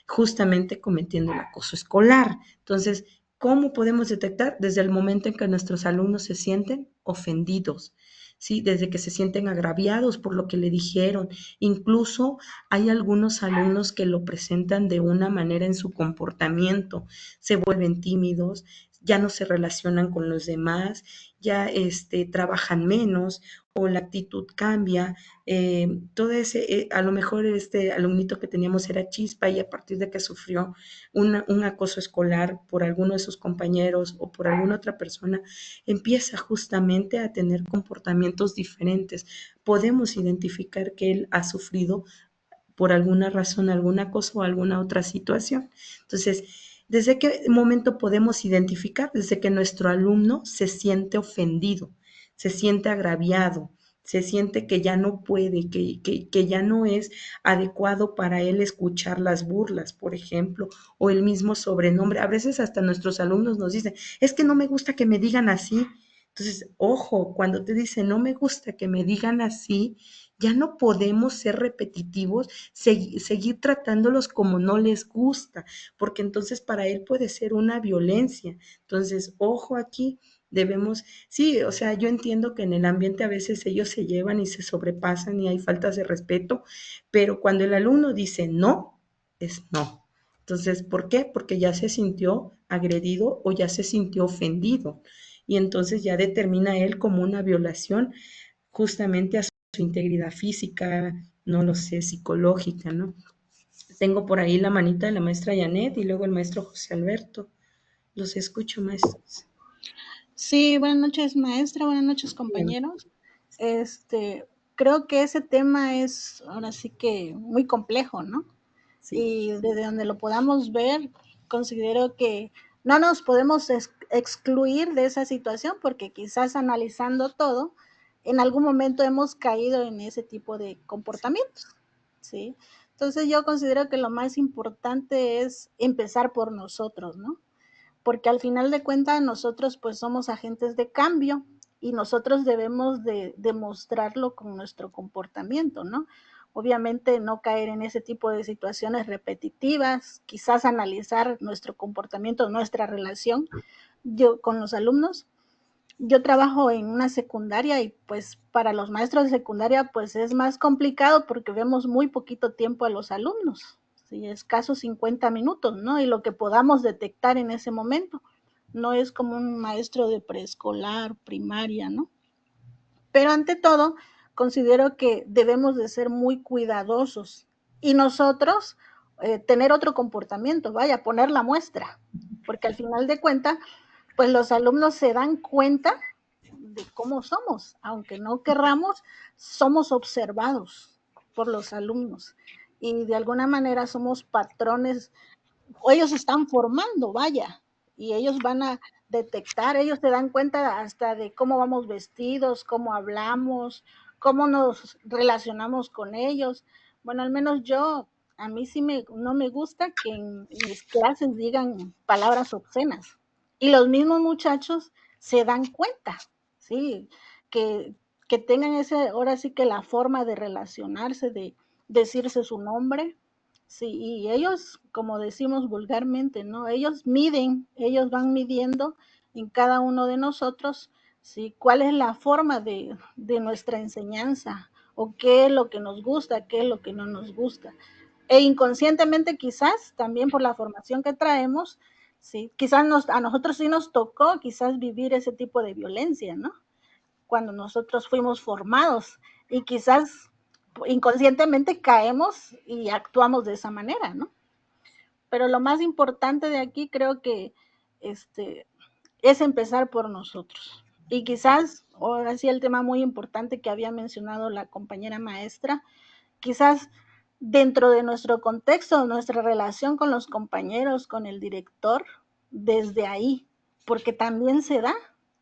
justamente cometiendo el acoso escolar. Entonces, ¿cómo podemos detectar? Desde el momento en que nuestros alumnos se sienten ofendidos, ¿sí? Desde que se sienten agraviados por lo que le dijeron. Incluso hay algunos alumnos que lo presentan de una manera en su comportamiento, se vuelven tímidos, ya no se relacionan con los demás, ya trabajan menos o la actitud cambia. Todo ese, a lo mejor este alumnito que teníamos era chispa y a partir de que sufrió un acoso escolar por alguno de sus compañeros o por alguna otra persona, empieza justamente a tener comportamientos diferentes. Podemos identificar que él ha sufrido por alguna razón, algún acoso o alguna otra situación. Entonces, ¿desde qué momento podemos identificar? Desde que nuestro alumno se siente ofendido, se siente agraviado, se siente que ya no puede, que ya no es adecuado para él escuchar las burlas, por ejemplo, o el mismo sobrenombre. A veces hasta nuestros alumnos nos dicen, es que no me gusta que me digan así. Entonces, ojo, cuando te dicen, no me gusta que me digan así, ya no podemos ser repetitivos, seguir tratándolos como no les gusta, porque entonces para él puede ser una violencia. Entonces, ojo aquí, debemos, sí, o sea, yo entiendo que en el ambiente a veces ellos se llevan y se sobrepasan y hay faltas de respeto, pero cuando el alumno dice no, es no. Entonces, ¿por qué? Porque ya se sintió agredido o ya se sintió ofendido. Y entonces ya determina él como una violación justamente a su integridad física, no lo sé, psicológica, ¿no? Tengo por ahí la manita de la maestra Janet y luego el maestro José Alberto. Los escucho, maestros. Sí, buenas noches, maestra, buenas noches, compañeros. Creo que ese tema es ahora sí que muy complejo, ¿no? Sí. Y desde donde lo podamos ver, considero que no nos podemos excluir de esa situación porque quizás analizando todo, en algún momento hemos caído en ese tipo de comportamientos, ¿sí? Entonces yo considero que lo más importante es empezar por nosotros, ¿no? Porque al final de cuentas nosotros pues somos agentes de cambio y nosotros debemos de demostrarlo con nuestro comportamiento, ¿no? Obviamente no caer en ese tipo de situaciones repetitivas, quizás analizar nuestro comportamiento, nuestra relación. Yo con los alumnos, yo trabajo en una secundaria y pues para los maestros de secundaria pues es más complicado porque vemos muy poquito tiempo a los alumnos, ¿sí? Escasos 50 minutos, ¿no? Y lo que podamos detectar en ese momento. No es como un maestro de preescolar, primaria, ¿no? Pero ante todo, considero que debemos de ser muy cuidadosos y nosotros tener otro comportamiento, vaya, poner la muestra, porque al final de cuentas, pues los alumnos se dan cuenta de cómo somos, aunque no querramos, somos observados por los alumnos y de alguna manera somos patrones, o ellos están formando, vaya, y ellos van a detectar, ellos se dan cuenta hasta de cómo vamos vestidos, cómo hablamos, cómo nos relacionamos con ellos. Bueno, al menos yo, a mí sí no me gusta que en mis clases digan palabras obscenas. Y los mismos muchachos se dan cuenta, ¿sí? Que tengan ese, ahora sí que la forma de relacionarse, de decirse su nombre. Sí, y ellos, como decimos vulgarmente, ¿no? Ellos miden, ellos van midiendo en cada uno de nosotros, ¿sí? ¿Cuál es la forma de nuestra enseñanza? ¿O qué es lo que nos gusta, qué es lo que no nos gusta? E inconscientemente quizás, también por la formación que traemos, ¿sí? Quizás a nosotros sí nos tocó quizás vivir ese tipo de violencia, ¿no? Cuando nosotros fuimos formados y quizás inconscientemente caemos y actuamos de esa manera, ¿no? Pero lo más importante de aquí creo que es empezar por nosotros. Y quizás, ahora sí el tema muy importante que había mencionado la compañera maestra, quizás dentro de nuestro contexto, nuestra relación con los compañeros, con el director, desde ahí, porque también se da,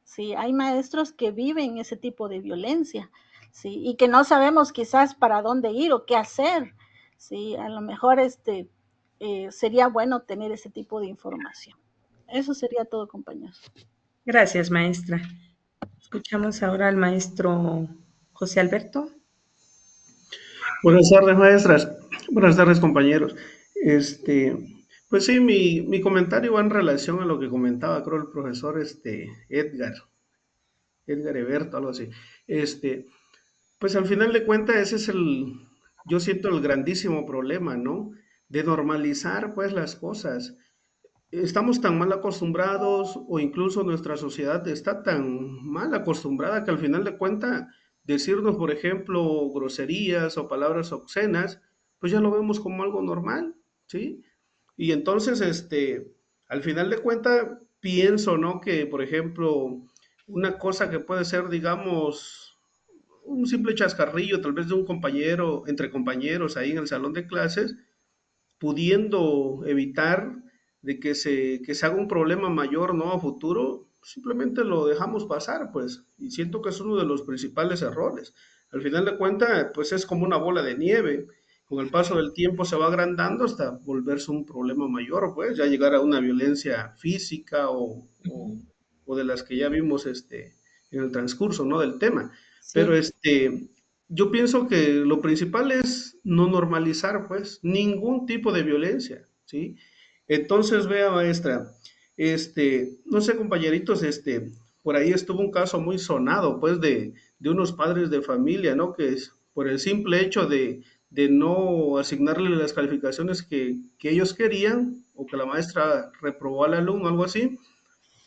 ¿sí? Hay maestros que viven ese tipo de violencia, ¿sí? Y que no sabemos quizás para dónde ir o qué hacer, ¿sí? A lo mejor sería bueno tener ese tipo de información. Eso sería todo, compañeros. Gracias, maestra. Escuchamos ahora al maestro José Alberto. Buenas tardes, maestras. Buenas tardes, compañeros. Pues sí, mi comentario va en relación a lo que comentaba, creo, el profesor Edgar Eberto, algo así. Este, pues al final de cuentas ese es yo siento el grandísimo problema, ¿no? De normalizar pues las cosas. Estamos tan mal acostumbrados o incluso nuestra sociedad está tan mal acostumbrada que al final de cuentas decirnos, por ejemplo, groserías o palabras obscenas, pues ya lo vemos como algo normal, ¿sí? Y entonces, al final de cuentas, pienso, ¿no? Que, por ejemplo, una cosa que puede ser, digamos, un simple chascarrillo, tal vez de un compañero, entre compañeros ahí en el salón de clases, pudiendo evitar de que se haga un problema mayor, ¿no? A futuro, simplemente lo dejamos pasar, pues, y siento que es uno de los principales errores. Al final de cuentas, pues es como una bola de nieve. Con el paso del tiempo se va agrandando hasta volverse un problema mayor, pues, ya llegar a una violencia física o de las que ya vimos en el transcurso, ¿no? Del tema. Pero Sí, yo pienso que lo principal es no normalizar, pues, ningún tipo de violencia, ¿sí? Entonces, vea, maestra, no sé, compañeritos, por ahí estuvo un caso muy sonado, pues, de unos padres de familia, ¿no? Que por el simple hecho de no asignarle las calificaciones que ellos querían, o que la maestra reprobó al alumno, algo así,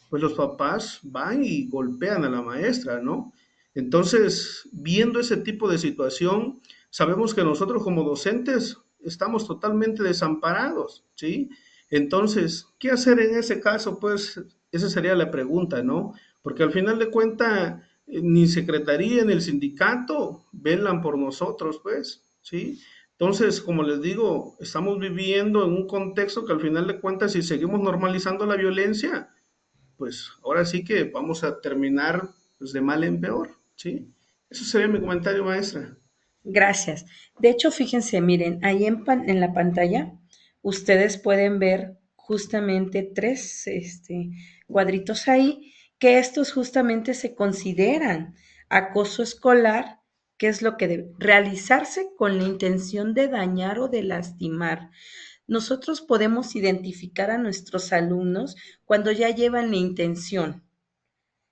pues los papás van y golpean a la maestra, ¿no? Entonces, viendo ese tipo de situación, sabemos que nosotros como docentes estamos totalmente desamparados, ¿sí? Entonces, ¿qué hacer en ese caso? Pues esa sería la pregunta, ¿no? Porque al final de cuentas, ni secretaría ni el sindicato velan por nosotros, pues, ¿sí? Entonces, como les digo, estamos viviendo en un contexto que al final de cuentas, si seguimos normalizando la violencia, pues ahora sí que vamos a terminar pues, de mal en peor, ¿sí? Eso sería mi comentario, maestra. gracias. De hecho, fíjense, miren, ahí en la pantalla ustedes pueden ver justamente tres cuadritos ahí, que estos justamente se consideran acoso escolar, que es lo que debe realizarse con la intención de dañar o de lastimar. Nosotros podemos identificar a nuestros alumnos cuando ya llevan la intención,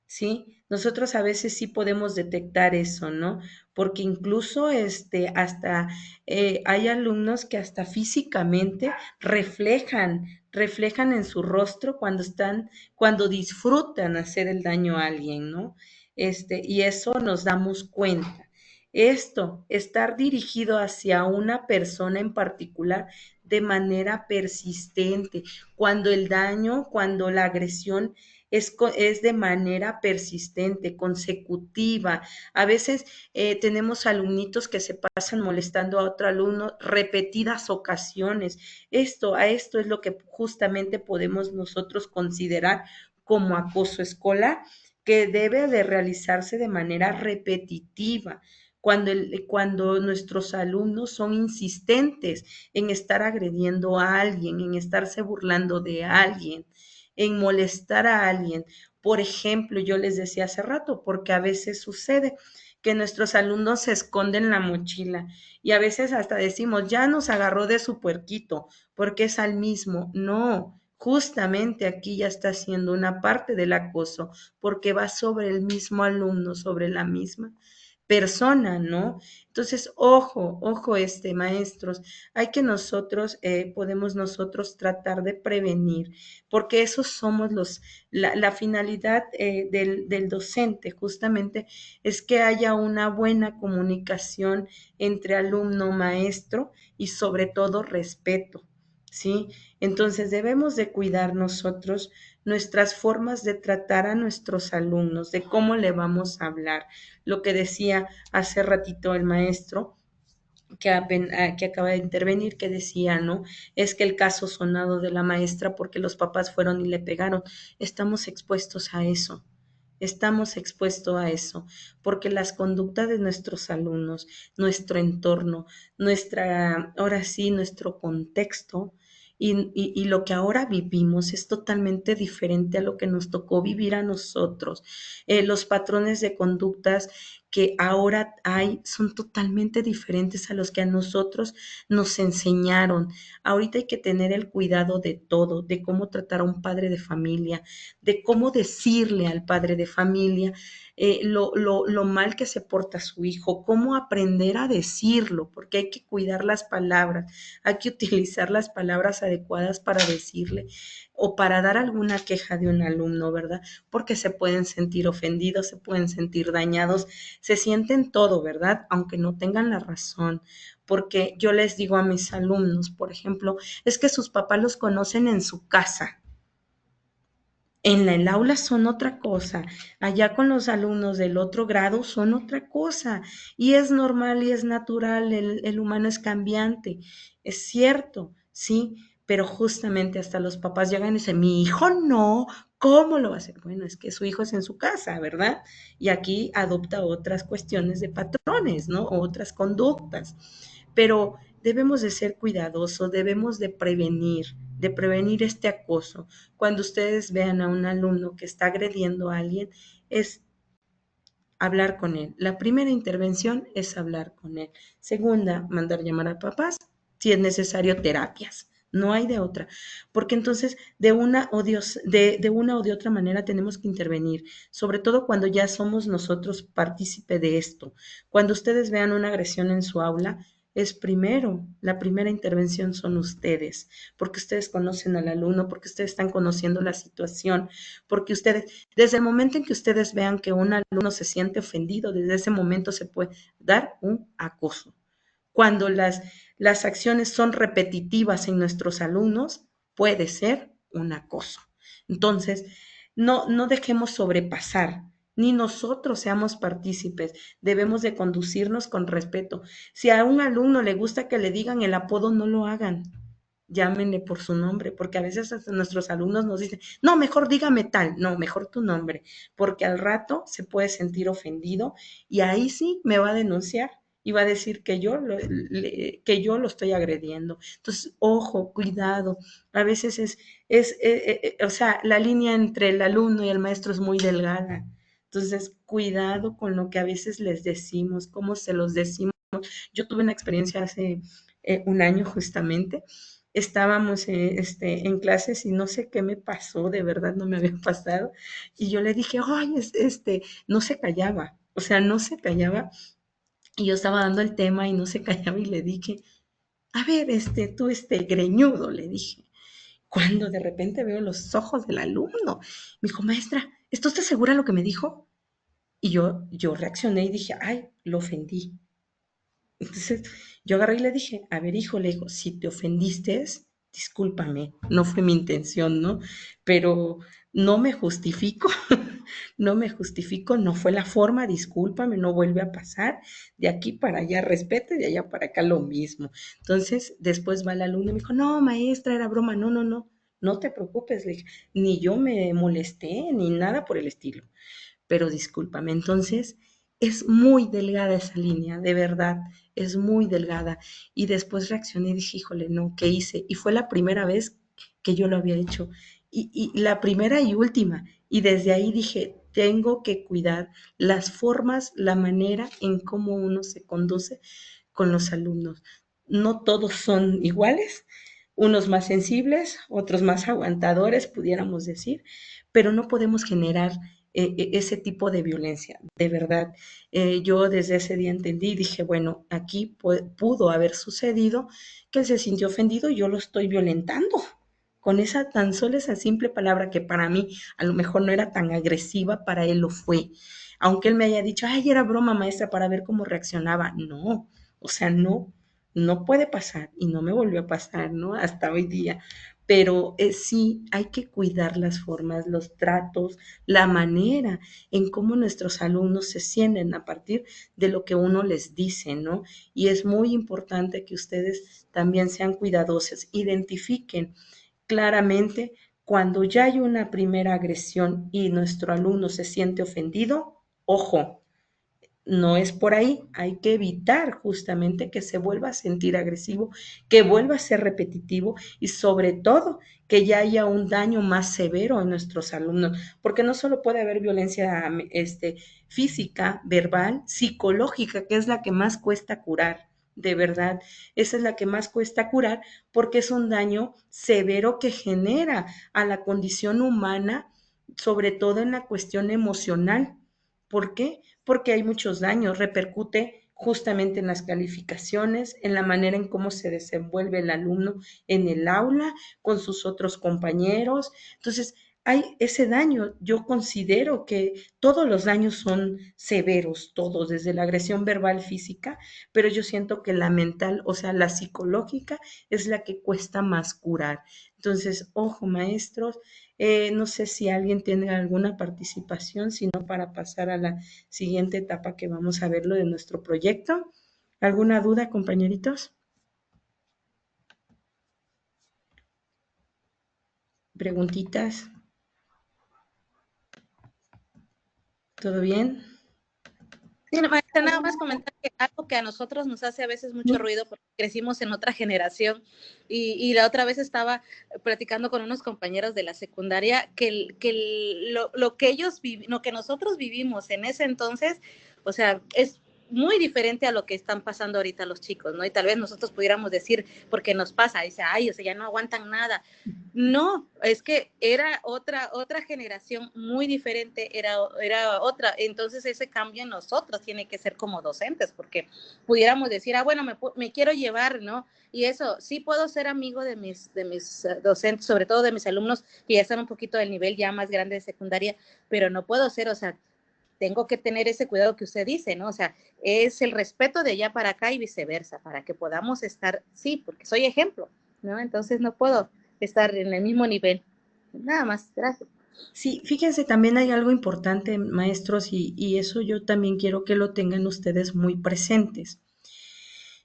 ¿sí? Nosotros a veces sí podemos detectar eso, ¿no? Porque incluso hasta hay alumnos que hasta físicamente reflejan en su rostro cuando disfrutan hacer el daño a alguien, ¿no? Y eso nos damos cuenta. Esto, estar dirigido hacia una persona en particular de manera persistente, cuando el daño, cuando la agresión es de manera persistente, consecutiva. A veces tenemos alumnitos que se pasan molestando a otro alumno repetidas ocasiones. A esto es lo que justamente podemos nosotros considerar como acoso escolar, que debe de realizarse de manera repetitiva. Cuando nuestros alumnos son insistentes en estar agrediendo a alguien, en estarse burlando de alguien, en molestar a alguien. Por ejemplo, yo les decía hace rato, porque a veces sucede que nuestros alumnos se esconden la mochila y a veces hasta decimos, ya nos agarró de su puerquito, porque es al mismo. No, justamente aquí ya está siendo una parte del acoso, porque va sobre el mismo alumno, sobre la misma persona, ¿no? Entonces, ojo, maestros, hay que nosotros, podemos nosotros tratar de prevenir, porque esos somos la finalidad del docente, justamente, es que haya una buena comunicación entre alumno, maestro y sobre todo respeto, ¿sí? Entonces, debemos de cuidar nosotros nuestras formas de tratar a nuestros alumnos, de cómo le vamos a hablar. Lo que decía hace ratito el maestro, que acaba de intervenir, que decía, ¿no? Es que el caso sonado de la maestra porque los papás fueron y le pegaron. Estamos expuestos a eso. Estamos expuestos a eso, porque las conductas de nuestros alumnos, nuestro entorno, ahora sí, nuestro contexto y lo que ahora vivimos es totalmente diferente a lo que nos tocó vivir a nosotros. Los patrones de conductas que ahora hay son totalmente diferentes a los que a nosotros nos enseñaron. Ahorita hay que tener el cuidado de todo, de cómo tratar a un padre de familia, de cómo decirle al padre de familia lo mal que se porta su hijo, cómo aprender a decirlo, porque hay que cuidar las palabras, hay que utilizar las palabras adecuadas para decirle o para dar alguna queja de un alumno, ¿verdad? Porque se pueden sentir ofendidos, se pueden sentir dañados, se sienten todo, ¿verdad? Aunque no tengan la razón. Porque yo les digo a mis alumnos, por ejemplo, es que sus papás los conocen en su casa. En el aula son otra cosa, allá con los alumnos del otro grado son otra cosa, y es normal y es natural, el humano es cambiante, es cierto, sí, pero justamente hasta los papás llegan y dicen, mi hijo no, ¿cómo lo va a hacer? Bueno, es que su hijo es en su casa, ¿verdad? Y aquí adopta otras cuestiones de patrones, ¿no? Otras conductas, pero debemos de ser cuidadosos, debemos de prevenir este acoso. Cuando ustedes vean a un alumno que está agrediendo a alguien, es hablar con él. La primera intervención es hablar con él. Segunda, mandar llamar a papás, si es necesario, terapias. No hay de otra, porque entonces de una o de otra manera tenemos que intervenir, sobre todo cuando ya somos nosotros partícipe de esto. Cuando ustedes vean una agresión en su aula, es primero, la primera intervención son ustedes, porque ustedes conocen al alumno, porque ustedes están conociendo la situación, porque ustedes, desde el momento en que ustedes vean que un alumno se siente ofendido, desde ese momento se puede dar un acoso. Cuando las acciones son repetitivas en nuestros alumnos, puede ser un acoso. Entonces, no dejemos sobrepasar, ni nosotros seamos partícipes, debemos de conducirnos con respeto. Si a un alumno le gusta que le digan el apodo, no lo hagan. Llámenle por su nombre, porque a veces hasta nuestros alumnos nos dicen, no, mejor dígame tal, no, mejor tu nombre, porque al rato se puede sentir ofendido y ahí sí me va a denunciar y va a decir que yo lo estoy agrediendo. Entonces, ojo, cuidado. A veces o sea, la línea entre el alumno y el maestro es muy delgada. Entonces, cuidado con lo que a veces les decimos, cómo se los decimos. Yo tuve una experiencia hace un año justamente. Estábamos en clases y no sé qué me pasó, de verdad no me había pasado. Y yo le dije, ay, no se callaba, o sea, no se callaba y yo estaba dando el tema y no se callaba y le dije, a ver, tú, greñudo, le dije. Cuando de repente veo los ojos del alumno, me dijo, maestra, ¿está usted segura de lo que me dijo? Y yo reaccioné y dije, ay, lo ofendí. Entonces yo agarré y le dije, a ver, hijo, le digo, si te ofendiste, discúlpame, no fue mi intención, ¿no? Pero no me justifico, no me justifico, no fue la forma, discúlpame, no vuelve a pasar. De aquí para allá respeto y de allá para acá lo mismo. Entonces, después va el alumno y me dijo, no, maestra, era broma, no te preocupes, le dije, ni yo me molesté, ni nada por el estilo, pero discúlpame. Entonces, es muy delgada esa línea, de verdad, es muy delgada. Y después reaccioné y dije, híjole, no, ¿qué hice? Y fue la primera vez que yo lo había hecho. Y la primera y última. Y desde ahí dije, tengo que cuidar las formas, la manera en cómo uno se conduce con los alumnos. No todos son iguales, unos más sensibles, otros más aguantadores, pudiéramos decir, pero no podemos generar ese tipo de violencia, de verdad. Yo desde ese día entendí y dije, bueno, aquí pudo haber sucedido que él se sintió ofendido y yo lo estoy violentando. Con esa tan solo esa simple palabra que para mí a lo mejor no era tan agresiva, para él lo fue. Aunque él me haya dicho, ay, era broma maestra para ver cómo reaccionaba. No, o sea, no puede pasar y no me volvió a pasar, ¿no? Hasta hoy día. Pero sí hay que cuidar las formas, los tratos, la manera en cómo nuestros alumnos se sienten a partir de lo que uno les dice, ¿no? Y es muy importante que ustedes también sean cuidadosos, identifiquen claramente cuando ya hay una primera agresión y nuestro alumno se siente ofendido, ojo, no es por ahí, hay que evitar justamente que se vuelva a sentir agresivo, que vuelva a ser repetitivo y sobre todo que ya haya un daño más severo en nuestros alumnos, porque no solo puede haber violencia física, verbal, psicológica, que es la que más cuesta curar. De verdad, esa es la que más cuesta curar porque es un daño severo que genera a la condición humana, sobre todo en la cuestión emocional. ¿Por qué? Porque hay muchos daños, repercute justamente en las calificaciones, en la manera en cómo se desenvuelve el alumno en el aula, con sus otros compañeros. Entonces, hay ese daño. Yo considero que todos los daños son severos, todos, desde la agresión verbal física, pero yo siento que la mental, o sea, la psicológica, es la que cuesta más curar. Entonces, ojo, maestros, no sé si alguien tiene alguna participación, sino para pasar a la siguiente etapa que vamos a ver lo de nuestro proyecto. ¿Alguna duda, compañeritos? ¿Preguntitas? ¿Todo bien? Sí, maestra, nada más comentar que algo que a nosotros nos hace a veces mucho ruido porque crecimos en otra generación y la otra vez estaba platicando con unos compañeros de la secundaria lo que lo que nosotros vivimos en ese entonces, o sea, es muy diferente a lo que están pasando ahorita los chicos, ¿no? Y tal vez nosotros pudiéramos decir, porque nos pasa, dice, ay, o sea, ya no aguantan nada. No, es que era otra generación muy diferente, era otra. Entonces ese cambio en nosotros tiene que ser como docentes, porque pudiéramos decir, bueno, me quiero llevar, ¿no? Y eso, sí puedo ser amigo de mis docentes, sobre todo de mis alumnos que ya están un poquito del nivel ya más grande de secundaria, pero no puedo ser, o sea, tengo que tener ese cuidado que usted dice, ¿no? O sea, es el respeto de allá para acá y viceversa, para que podamos estar, sí, porque soy ejemplo, ¿no? Entonces no puedo estar en el mismo nivel. Nada más, gracias. Sí, fíjense, también hay algo importante, maestros, y eso yo también quiero que lo tengan ustedes muy presentes.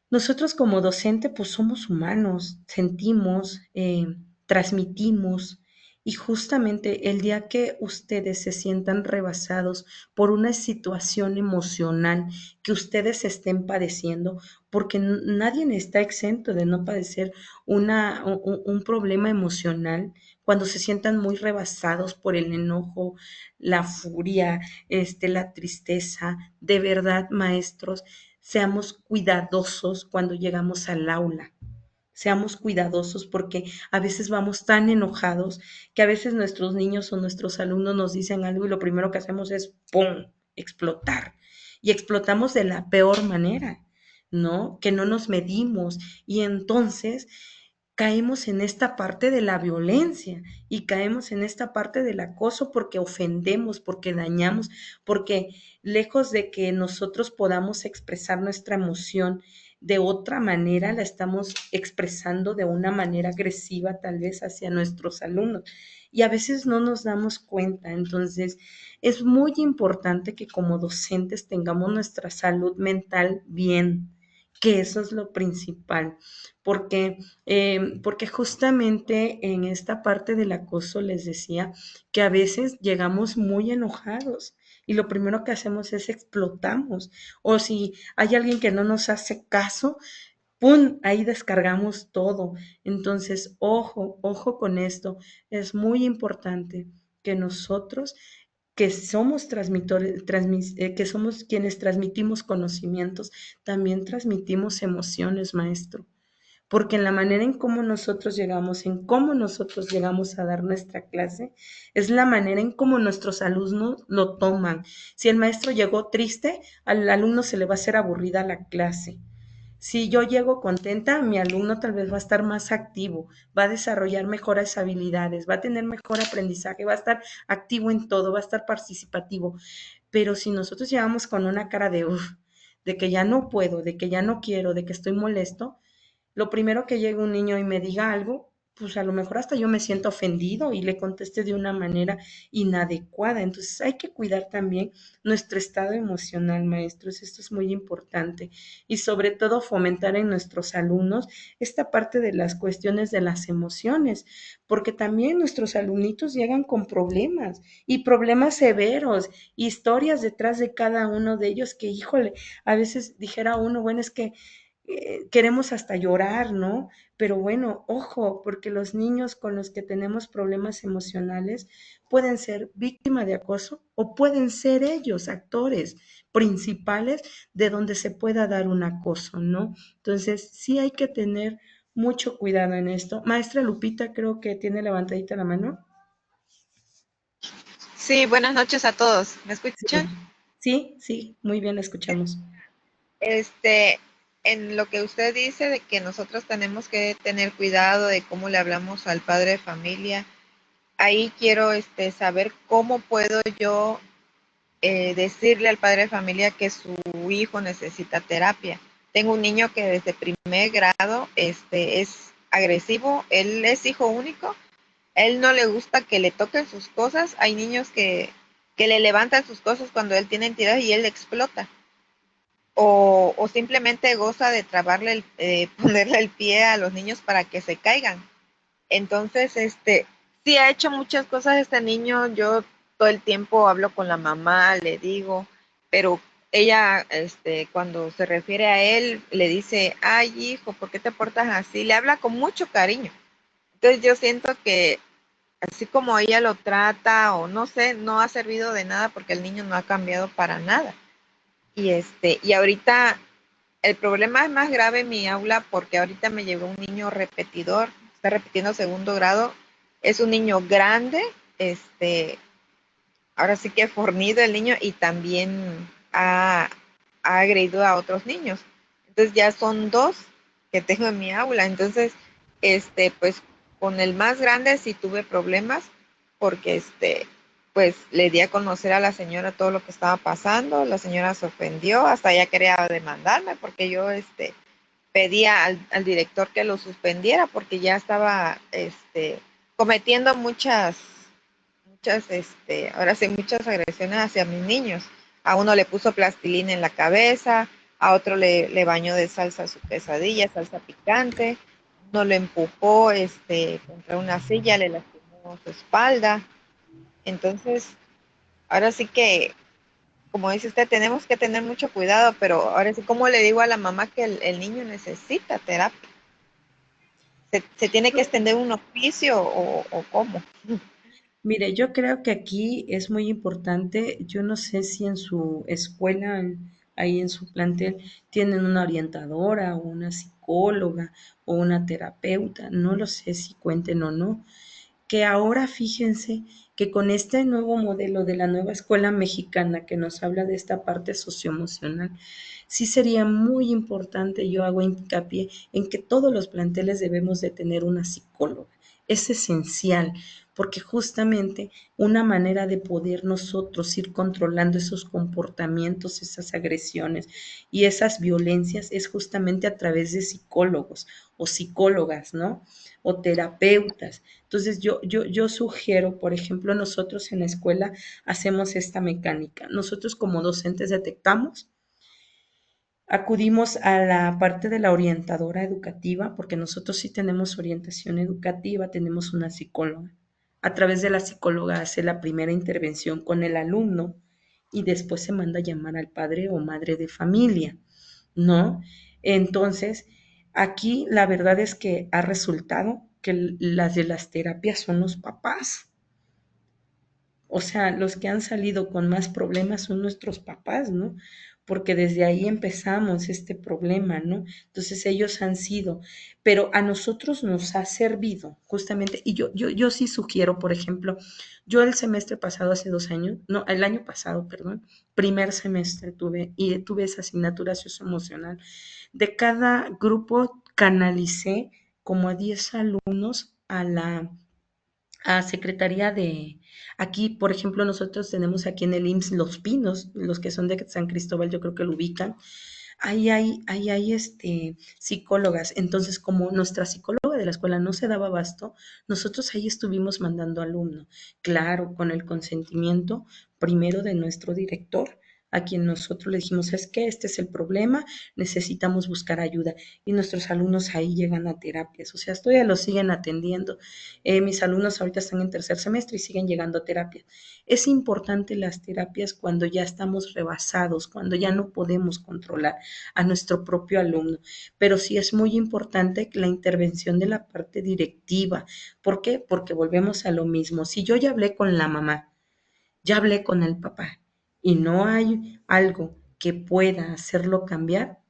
Nosotros como docente, pues somos humanos, sentimos, transmitimos, y justamente el día que ustedes se sientan rebasados por una situación emocional que ustedes estén padeciendo, porque nadie está exento de no padecer un problema emocional, cuando se sientan muy rebasados por el enojo, la furia, la tristeza, de verdad, maestros, seamos cuidadosos cuando llegamos al aula. Seamos cuidadosos porque a veces vamos tan enojados que a veces nuestros niños o nuestros alumnos nos dicen algo y lo primero que hacemos es ¡pum! Explotar. Y explotamos de la peor manera, ¿no? Que no nos medimos y entonces caemos en esta parte de la violencia y caemos en esta parte del acoso porque ofendemos, porque dañamos, porque lejos de que nosotros podamos expresar nuestra emoción de otra manera, la estamos expresando de una manera agresiva tal vez hacia nuestros alumnos y a veces no nos damos cuenta. Entonces, es muy importante que como docentes tengamos nuestra salud mental bien, que eso es lo principal, porque, porque justamente en esta parte del acoso les decía que a veces llegamos muy enojados y lo primero que hacemos es explotamos, o si hay alguien que no nos hace caso, ¡pum! Ahí descargamos todo. Entonces, ojo, ojo con esto. Es muy importante que nosotros, que somos transmitores, que somos quienes transmitimos conocimientos, también transmitimos emociones, maestro. Porque en la manera en cómo nosotros llegamos, en cómo nosotros llegamos a dar nuestra clase, es la manera en cómo nuestros alumnos lo toman. Si el maestro llegó triste, al alumno se le va a hacer aburrida la clase. Si yo llego contenta, mi alumno tal vez va a estar más activo, va a desarrollar mejores habilidades, va a tener mejor aprendizaje, va a estar activo en todo, va a estar participativo. Pero si nosotros llevamos con una cara de, de que ya no puedo, de que ya no quiero, de que estoy molesto, lo primero que llegue un niño y me diga algo, pues a lo mejor hasta yo me siento ofendido y le contesté de una manera inadecuada. Entonces hay que cuidar también nuestro estado emocional, maestros. Esto es muy importante. Y sobre todo fomentar en nuestros alumnos esta parte de las cuestiones de las emociones, porque también nuestros alumnitos llegan con problemas y problemas severos, historias detrás de cada uno de ellos que, híjole, a veces dijera uno, bueno, es que queremos hasta llorar, ¿no? Pero bueno, ojo, porque los niños con los que tenemos problemas emocionales pueden ser víctima de acoso o pueden ser ellos actores principales de donde se pueda dar un acoso, ¿no? Entonces, sí hay que tener mucho cuidado en esto. Maestra Lupita, creo que tiene levantadita la mano. Sí, buenas noches a todos. ¿Me escuchan? Sí, sí, muy bien, la escuchamos. Este, en lo que usted dice de que nosotros tenemos que tener cuidado de cómo le hablamos al padre de familia, ahí quiero saber cómo puedo yo decirle al padre de familia que su hijo necesita terapia. Tengo un niño que desde primer grado es agresivo, él es hijo único, él no le gusta que le toquen sus cosas, hay niños que le levantan sus cosas cuando él tiene entidad y él explota. O simplemente goza de ponerle el pie a los niños para que se caigan. Entonces, sí ha hecho muchas cosas este niño. Yo todo el tiempo hablo con la mamá, le digo, pero ella, cuando se refiere a él, le dice, ay, hijo, ¿por qué te portas así? Le habla con mucho cariño. Entonces yo siento que así como ella lo trata, o no sé, no ha servido de nada porque el niño no ha cambiado para nada. Y ahorita el problema es más grave en mi aula porque ahorita me llegó un niño repetidor, está repitiendo segundo grado, es un niño grande, ahora sí que fornido el niño y también ha agredido a otros niños. Entonces ya son dos que tengo en mi aula. Entonces, pues con el más grande sí tuve problemas porque pues le di a conocer a la señora todo lo que estaba pasando. La señora se ofendió, hasta ella quería demandarme porque yo pedía al director que lo suspendiera porque ya estaba cometiendo ahora sí, muchas agresiones hacia mis niños. A uno le puso plastilina en la cabeza, a otro le bañó de salsa su quesadilla, salsa picante, uno lo empujó contra una silla, le lastimó su espalda. Entonces, ahora sí que, como dice usted, tenemos que tener mucho cuidado, pero ahora sí, ¿cómo le digo a la mamá que el niño necesita terapia? ¿Se tiene que extender un oficio o cómo? Mire, yo creo que aquí es muy importante, yo no sé si en su escuela, ahí en su plantel, tienen una orientadora o una psicóloga o una terapeuta, no lo sé si cuenten o no, que ahora fíjense que con este nuevo modelo de la nueva escuela mexicana que nos habla de esta parte socioemocional, sí sería muy importante, yo hago hincapié en que todos los planteles debemos de tener una psicóloga. Es esencial, porque justamente una manera de poder nosotros ir controlando esos comportamientos, esas agresiones y esas violencias es justamente a través de psicólogos o psicólogas, ¿no? O terapeutas. Entonces yo sugiero, por ejemplo, nosotros en la escuela hacemos esta mecánica. Nosotros como docentes detectamos, acudimos a la parte de la orientadora educativa, porque nosotros sí tenemos orientación educativa, tenemos una psicóloga. A través de la psicóloga hace la primera intervención con el alumno y después se manda a llamar al padre o madre de familia, ¿no? Entonces, aquí la verdad es que ha resultado que las de las terapias son los papás. O sea, los que han salido con más problemas son nuestros papás, ¿no? Porque desde ahí empezamos este problema, ¿no? Entonces ellos han sido, pero a nosotros nos ha servido justamente, y yo sí sugiero, por ejemplo, yo el semestre pasado, hace 2 años, no, el año pasado, perdón, primer semestre tuve esa asignatura socioemocional. De cada grupo canalicé como a 10 alumnos a Secretaría de, aquí, por ejemplo, nosotros tenemos aquí en el IMSS Los Pinos, los que son de San Cristóbal, yo creo que lo ubican. ahí hay psicólogas. Entonces, como nuestra psicóloga de la escuela no se daba abasto, nosotros ahí estuvimos mandando alumnos, claro, con el consentimiento primero de nuestro director, a quien nosotros le dijimos, es que este es el problema, necesitamos buscar ayuda. Y nuestros alumnos ahí llegan a terapias, o sea, todavía los siguen atendiendo. Mis alumnos ahorita están en tercer semestre y siguen llegando a terapias. Es importante las terapias cuando ya estamos rebasados, cuando ya no podemos controlar a nuestro propio alumno, pero sí es muy importante la intervención de la parte directiva. ¿Por qué? Porque volvemos a lo mismo. Si yo ya hablé con la mamá, ya hablé con el papá y no hay algo que pueda hacerlo cambiar,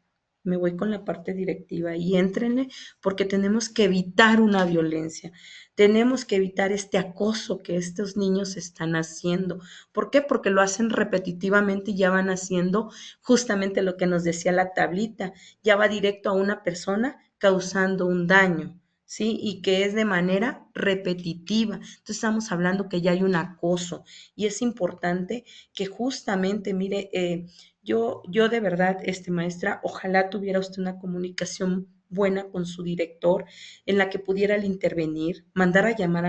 me voy con la parte directiva y éntrenle porque tenemos que evitar una violencia, tenemos que evitar este acoso que estos niños están haciendo. ¿Por qué? Porque lo hacen repetitivamente y ya van haciendo justamente lo que nos decía la tablita, ya va directo a una persona causando un daño. ¿Sí? Y que es de manera repetitiva. Entonces estamos hablando que ya hay un acoso y es importante que justamente, mire, yo de verdad, maestra, ojalá tuviera usted una comunicación buena con su director en la que pudiera él intervenir, mandar a llamar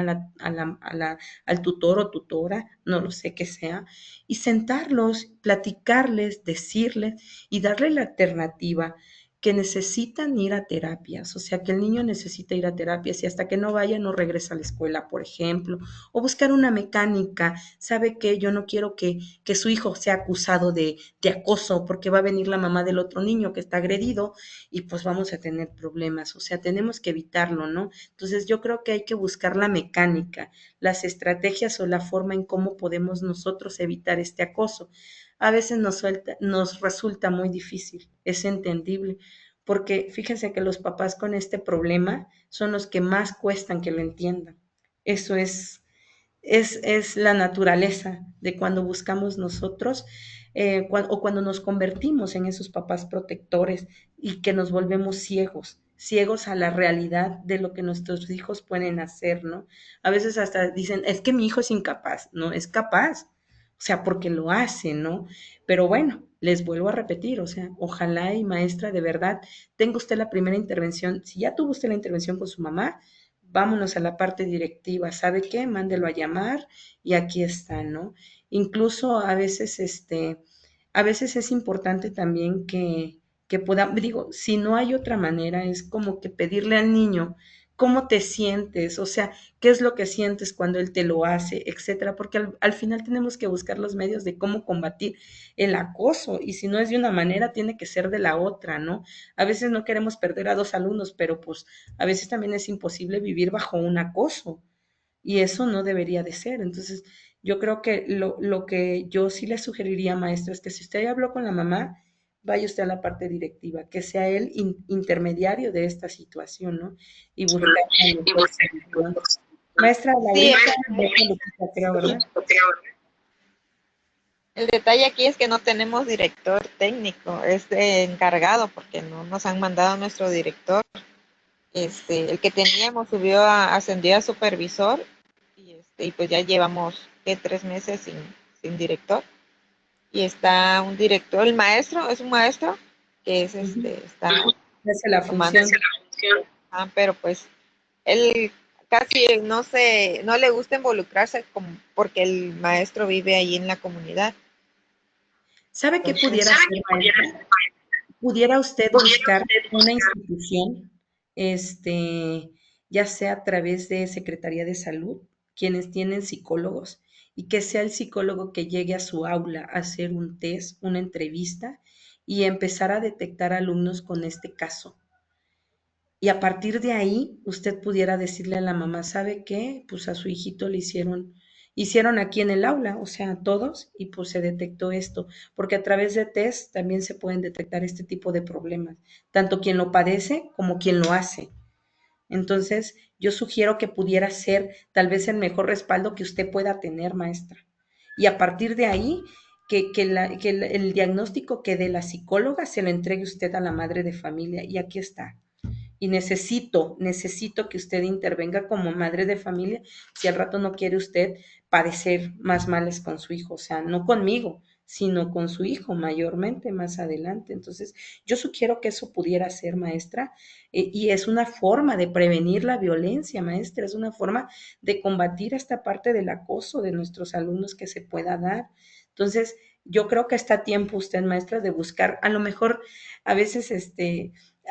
al tutor o tutora, no lo sé qué sea, y sentarlos, platicarles, decirles y darle la alternativa que necesitan ir a terapias, o sea, que el niño necesita ir a terapias y hasta que no vaya no regresa a la escuela, por ejemplo, o buscar una mecánica. ¿Sabe qué? Yo no quiero que su hijo sea acusado de acoso porque va a venir la mamá del otro niño que está agredido y pues vamos a tener problemas, o sea, tenemos que evitarlo, ¿no? Entonces yo creo que hay que buscar la mecánica, las estrategias o la forma en cómo podemos nosotros evitar este acoso. A veces nos resulta muy difícil, es entendible, porque fíjense que los papás con este problema son los que más cuestan que lo entiendan. Eso es la naturaleza de cuando buscamos nosotros o cuando nos convertimos en esos papás protectores y que nos volvemos ciegos, ciegos a la realidad de lo que nuestros hijos pueden hacer, ¿no? A veces hasta dicen, es que mi hijo es incapaz, no, es capaz, o sea, porque lo hace, ¿no? Pero bueno, les vuelvo a repetir, o sea, ojalá y maestra, de verdad, tenga usted la primera intervención, si ya tuvo usted la intervención con su mamá, vámonos a la parte directiva, ¿sabe qué? Mándelo a llamar y aquí está, ¿no? Incluso a veces es importante también que podamos, digo, si no hay otra manera, es como que pedirle al niño cómo te sientes, o sea, qué es lo que sientes cuando él te lo hace, etcétera, porque al final tenemos que buscar los medios de cómo combatir el acoso y si no es de una manera, tiene que ser de la otra, ¿no? A veces no queremos perder a dos alumnos, pero pues a veces también es imposible vivir bajo un acoso y eso no debería de ser. Entonces, yo creo que lo que yo sí le sugeriría, maestra, es que si usted ya habló con la mamá, vaya usted a la parte directiva, que sea él intermediario de esta situación, ¿no? Y buscar la mejor solución. Maestra Sí, Laurita, creo, ¿verdad? el detalle aquí es que no tenemos director técnico, es de encargado porque no nos han mandado a nuestro director. El que teníamos ascendió a supervisor y pues ya llevamos 3 meses sin director y está un director, el maestro es un maestro que es está hace la tomando función. pero pues él casi no le gusta involucrarse porque el maestro vive ahí en la comunidad. ¿Sabe qué pudiera hacer, maestra? ¿Pudiera usted buscar una institución, ya sea a través de Secretaría de Salud, quienes tienen psicólogos, y que sea el psicólogo que llegue a su aula a hacer un test, una entrevista y empezar a detectar alumnos con este caso? Y a partir de ahí, usted pudiera decirle a la mamá, ¿sabe qué? Pues a su hijito le hicieron aquí en el aula, o sea, a todos, y pues se detectó esto, porque a través de test también se pueden detectar este tipo de problemas, tanto quien lo padece como quien lo hace. Entonces, yo sugiero que pudiera ser tal vez el mejor respaldo que usted pueda tener, maestra. Y a partir de ahí, el diagnóstico que dé la psicóloga se lo entregue usted a la madre de familia, y aquí está. Y necesito que usted intervenga como madre de familia si al rato no quiere usted padecer más males con su hijo, o sea, no conmigo, sino con su hijo mayormente más adelante. Entonces, yo sugiero que eso pudiera ser, maestra, y es una forma de prevenir la violencia, maestra, es una forma de combatir esta parte del acoso de nuestros alumnos que se pueda dar. Entonces, yo creo que está a tiempo usted, maestra, de buscar, a lo mejor a veces,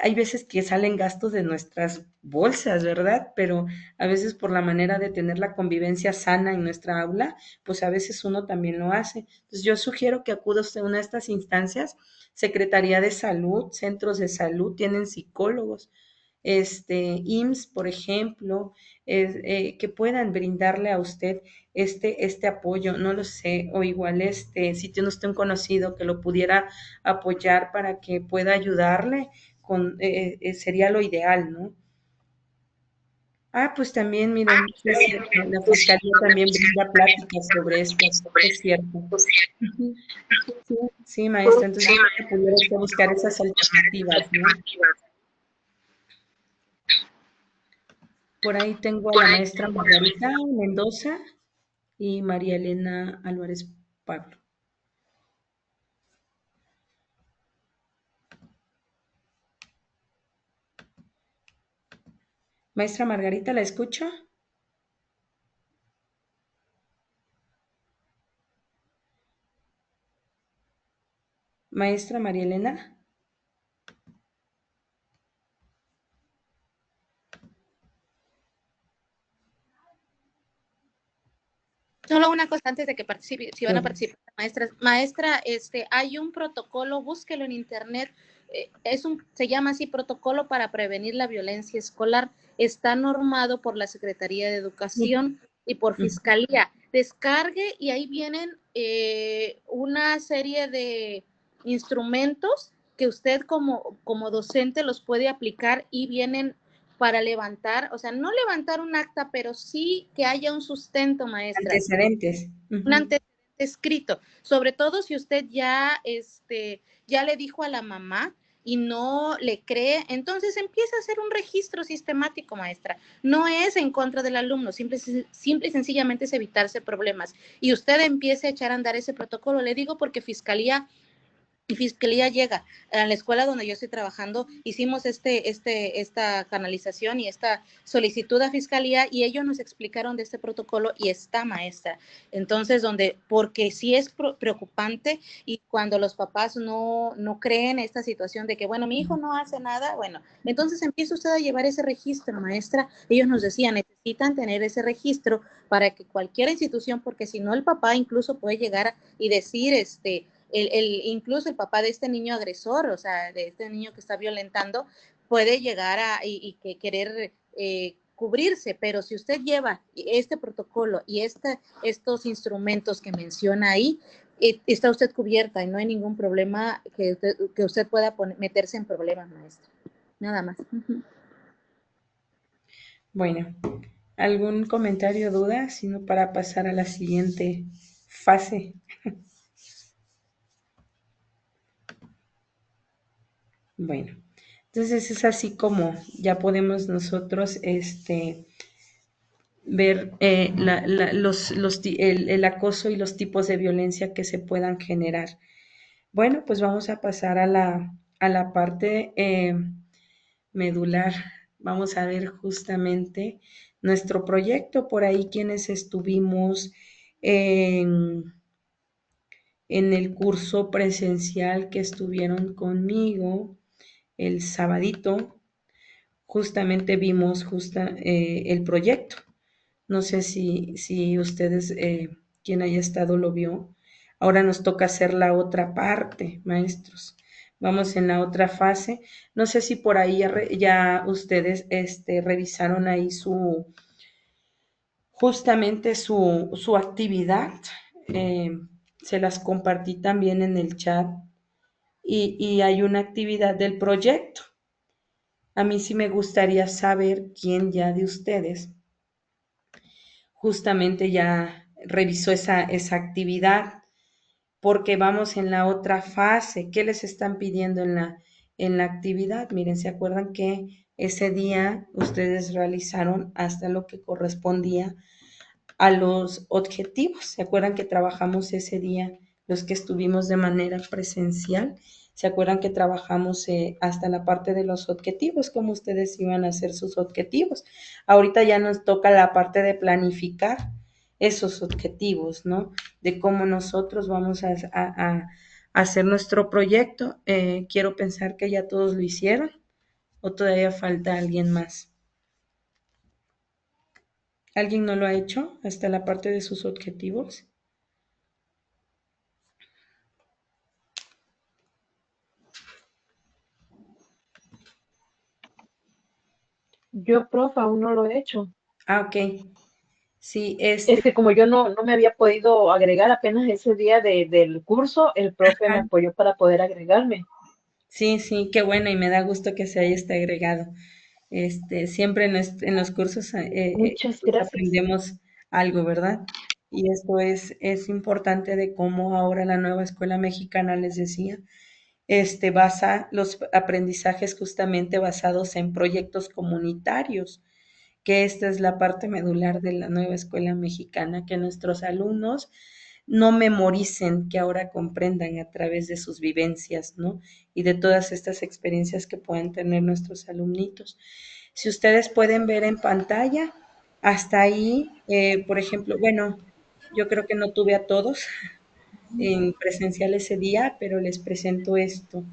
hay veces que salen gastos de nuestras bolsas, ¿verdad? Pero a veces por la manera de tener la convivencia sana en nuestra aula, pues a veces uno también lo hace. Entonces yo sugiero que acuda usted a una de estas instancias, Secretaría de Salud, centros de salud, tienen psicólogos, IMSS, por ejemplo, que puedan brindarle a usted este apoyo, no lo sé, o igual si tiene usted un conocido que lo pudiera apoyar para que pueda ayudarle, sería lo ideal, ¿no? Ah, pues también, miren, sí es cierto, la Fiscalía también brinda pláticas sobre esto, es cierto. Ujú. Sí, sí, maestra, entonces yo creo que pudiera usted buscar esas alternativas, ¿no? Por ahí tengo a la maestra Margarita Mendoza y María Elena Álvarez Pablo. Maestra Margarita, ¿la escucho? Maestra María Elena. Solo una cosa antes de que participe, si van a Sí. participar maestras. Maestra, hay un protocolo, búsquelo en internet, se llama así, Protocolo para Prevenir la Violencia Escolar. Está normado por la Secretaría de Educación y por Ujú. Fiscalía. Descargue y ahí vienen una serie de instrumentos que usted como docente los puede aplicar y vienen para levantar, o sea, no levantar un acta, pero sí que haya un sustento, maestra, Antecedentes. un Ujú. antecedente escrito, sobre todo si usted ya le dijo a la mamá y no le cree, entonces empieza a hacer un registro sistemático, maestra. No es en contra del alumno, simple y sencillamente es evitarse problemas. Y usted empiece a echar a andar ese protocolo. Le digo porque Fiscalía llega a la escuela donde yo estoy trabajando, hicimos esta canalización y esta solicitud a Fiscalía y ellos nos explicaron de este protocolo y está, maestra. Entonces, porque sí es preocupante y cuando los papás no creen esta situación de que, bueno, mi hijo no hace nada, bueno, entonces empieza usted a llevar ese registro, maestra. Ellos nos decían, necesitan tener ese registro para que cualquier institución, porque si no el papá incluso puede llegar y decir, incluso el papá de este niño agresor, o sea, de este niño que está violentando, puede llegar y que querer cubrirse, pero si usted lleva este protocolo y estos instrumentos que menciona ahí, está usted cubierta y no hay ningún problema que usted pueda meterse en problemas, maestra. Nada más. Bueno, ¿algún comentario o duda? Sino para pasar a la siguiente fase. Bueno, entonces es así como ya podemos nosotros ver el acoso y los tipos de violencia que se puedan generar. Bueno, pues vamos a pasar a la parte medular. Vamos a ver justamente nuestro proyecto, por ahí quienes estuvimos en el curso presencial que estuvieron conmigo el sabadito, justamente vimos el proyecto. No sé si ustedes, quien haya estado, lo vio. Ahora nos toca hacer la otra parte, maestros. Vamos en la otra fase. No sé si por ahí ya ustedes revisaron ahí justamente su actividad. Se las compartí también en el chat y hay una actividad del proyecto. A mí sí me gustaría saber quién ya de ustedes justamente ya revisó esa actividad, porque vamos en la otra fase. ¿Qué les están pidiendo en la actividad? Miren, ¿se acuerdan que ese día ustedes realizaron hasta lo que correspondía a los objetivos? ¿Se acuerdan que trabajamos ese día los que estuvimos de manera presencial. ¿Se acuerdan que trabajamos hasta la parte de los objetivos, cómo ustedes iban a hacer sus objetivos? Ahorita ya nos toca la parte de planificar esos objetivos, ¿no? De cómo nosotros vamos a hacer nuestro proyecto. Quiero pensar que ya todos lo hicieron o todavía falta alguien más. ¿Alguien no lo ha hecho hasta la parte de sus objetivos? Yo, profe, aún no lo he hecho. Ah, ok. Sí, Es que como yo no me había podido agregar apenas ese día del curso, el profe me Ajá. apoyó para poder agregarme. Sí, sí, qué bueno y me da gusto que se haya agregado. Siempre en los cursos Muchas pues gracias. aprendemos algo, ¿verdad? Y esto es importante de cómo ahora la nueva escuela mexicana, les decía, basa los aprendizajes justamente basados en proyectos comunitarios, que esta es la parte medular de la nueva escuela mexicana, que nuestros alumnos no memoricen, que ahora comprendan a través de sus vivencias, ¿no? Y de todas estas experiencias que pueden tener nuestros alumnitos. Si ustedes pueden ver en pantalla, hasta ahí, por ejemplo, bueno, yo creo que no tuve a todos en presencial ese día, pero les presento esto.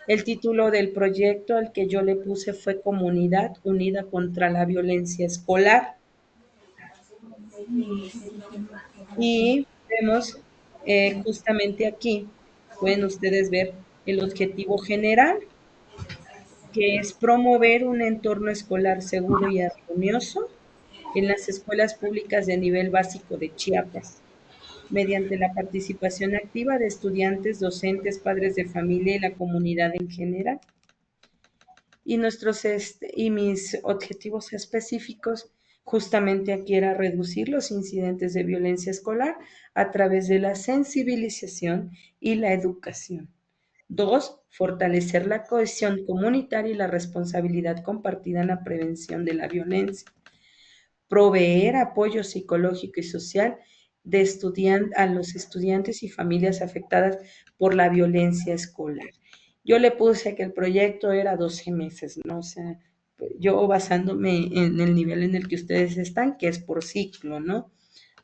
El título del proyecto al que yo le puse fue Comunidad Unida contra la Violencia Escolar. Y vemos justamente aquí, pueden ustedes ver el objetivo general, que es promover un entorno escolar seguro y armonioso en las escuelas públicas de nivel básico de Chiapas, mediante la participación activa de estudiantes, docentes, padres de familia y la comunidad en general. Y mis objetivos específicos justamente aquí era reducir los incidentes de violencia escolar a través de la sensibilización y la educación. 2, fortalecer la cohesión comunitaria y la responsabilidad compartida en la prevención de la violencia. Proveer apoyo psicológico y social a los estudiantes y familias afectadas por la violencia escolar. Yo le puse que el proyecto era 12 meses, ¿no? O sea, yo basándome en el nivel en el que ustedes están, que es por ciclo, ¿no?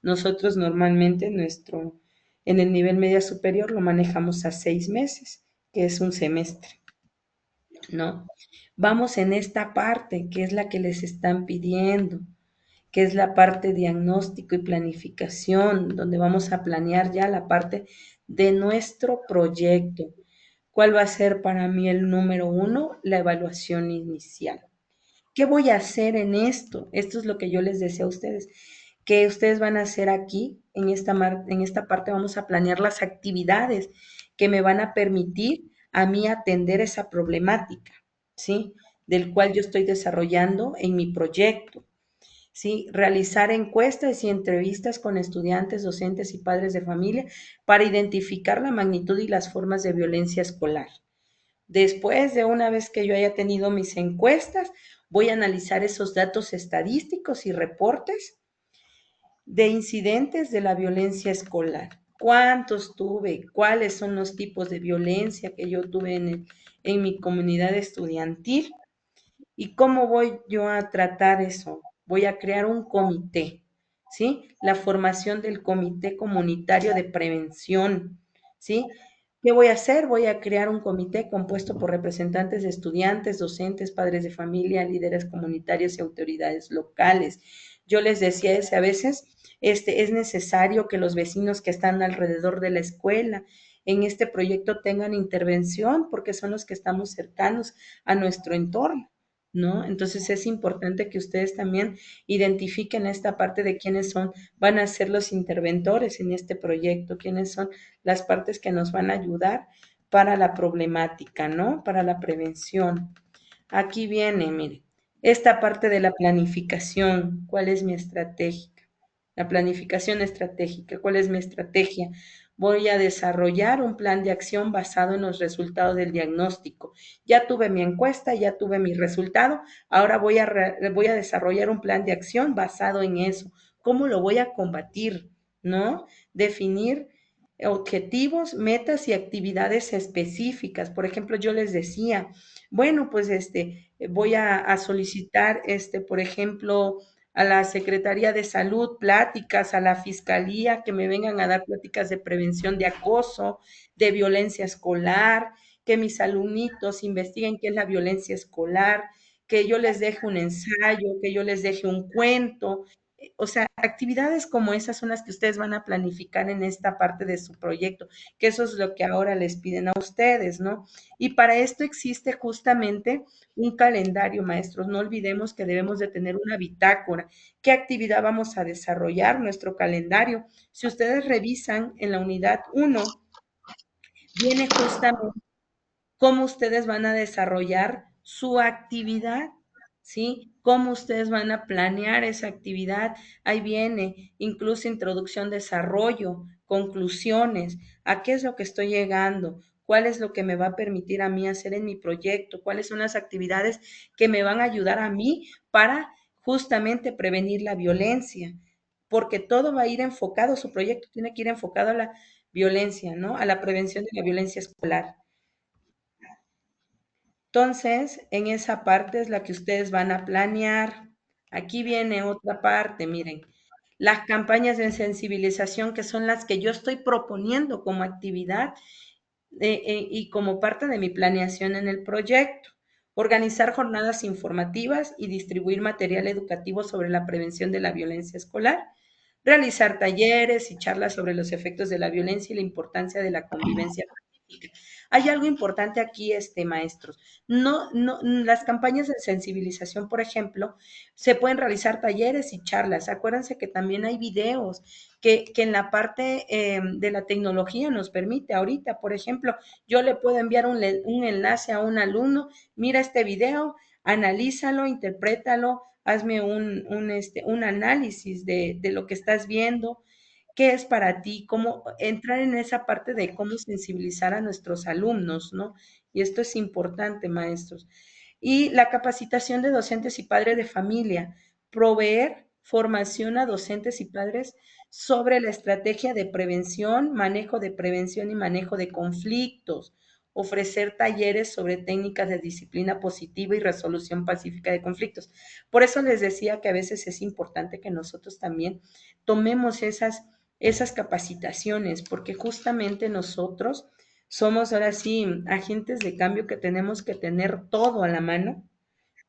Nosotros normalmente en el nivel media superior lo manejamos a 6 meses, que es un semestre, ¿no? Vamos en esta parte, que es la que les están pidiendo, que es la parte diagnóstico y planificación, donde vamos a planear ya la parte de nuestro proyecto. ¿Cuál va a ser para mí el número 1? La evaluación inicial. ¿Qué voy a hacer en esto? Esto es lo que yo les decía a ustedes, que ustedes van a hacer aquí, en esta parte vamos a planear las actividades que me van a permitir a mí atender esa problemática, ¿sí? Del cual yo estoy desarrollando en mi proyecto. ¿Sí? Realizar encuestas y entrevistas con estudiantes, docentes y padres de familia para identificar la magnitud y las formas de violencia escolar. Después de una vez que yo haya tenido mis encuestas, voy a analizar esos datos estadísticos y reportes de incidentes de la violencia escolar. ¿Cuántos tuve? ¿Cuáles son los tipos de violencia que yo tuve en mi comunidad estudiantil? ¿Y cómo voy yo a tratar eso? Voy a crear un comité, ¿sí? La formación del comité comunitario de prevención, ¿sí? ¿Qué voy a hacer? Voy a crear un comité compuesto por representantes de estudiantes, docentes, padres de familia, líderes comunitarios y autoridades locales. Yo les decía a veces, es necesario que los vecinos que están alrededor de la escuela en este proyecto tengan intervención porque son los que estamos cercanos a nuestro entorno, ¿no? Entonces es importante que ustedes también identifiquen esta parte de quiénes van a ser los interventores en este proyecto, quiénes son las partes que nos van a ayudar para la problemática, ¿no? Para la prevención. Aquí viene, mire, esta parte de la planificación, ¿cuál es mi estrategia? La planificación estratégica, ¿cuál es mi estrategia? Voy a desarrollar un plan de acción basado en los resultados del diagnóstico. Ya tuve mi encuesta, ya tuve mi resultado, ahora voy a desarrollar un plan de acción basado en eso. ¿Cómo lo voy a combatir? ¿No? Definir objetivos, metas y actividades específicas. Por ejemplo, yo les decía, bueno, pues voy a solicitar, por ejemplo, a la Secretaría de Salud pláticas, a la Fiscalía que me vengan a dar pláticas de prevención de acoso, de violencia escolar, que mis alumnitos investiguen qué es la violencia escolar, que yo les deje un ensayo, que yo les deje un cuento. O sea, actividades como esas son las que ustedes van a planificar en esta parte de su proyecto, que eso es lo que ahora les piden a ustedes, ¿no? Y para esto existe justamente un calendario, maestros. No olvidemos que debemos de tener una bitácora. ¿Qué actividad vamos a desarrollar? Nuestro calendario. Si ustedes revisan en la unidad 1, viene justamente cómo ustedes van a desarrollar su actividad, ¿sí? Cómo ustedes van a planear esa actividad. Ahí viene incluso introducción, desarrollo, conclusiones, a qué es lo que estoy llegando, cuál es lo que me va a permitir a mí hacer en mi proyecto, cuáles son las actividades que me van a ayudar a mí para justamente prevenir la violencia, porque todo va a ir enfocado, su proyecto tiene que ir enfocado a la violencia, ¿no? A la prevención de la violencia escolar. Entonces, en esa parte es la que ustedes van a planear. Aquí viene otra parte, miren, las campañas de sensibilización que son las que yo estoy proponiendo como actividad y como parte de mi planeación en el proyecto. Organizar jornadas informativas y distribuir material educativo sobre la prevención de la violencia escolar. Realizar talleres y charlas sobre los efectos de la violencia y la importancia de la convivencia pacífica. Hay algo importante aquí, maestros. Las campañas de sensibilización, por ejemplo, se pueden realizar talleres y charlas. Acuérdense que también hay videos que en la parte de la tecnología nos permite. Ahorita, por ejemplo, yo le puedo enviar un enlace a un alumno, mira este video, analízalo, interprétalo, hazme un análisis de lo que estás viendo, qué es para ti, cómo entrar en esa parte de cómo sensibilizar a nuestros alumnos, ¿no? Y esto es importante, maestros. Y la capacitación de docentes y padres de familia, proveer formación a docentes y padres sobre la estrategia de prevención, manejo de prevención y manejo de conflictos, ofrecer talleres sobre técnicas de disciplina positiva y resolución pacífica de conflictos. Por eso les decía que a veces es importante que nosotros también tomemos esas capacitaciones, porque justamente nosotros somos ahora sí agentes de cambio que tenemos que tener todo a la mano,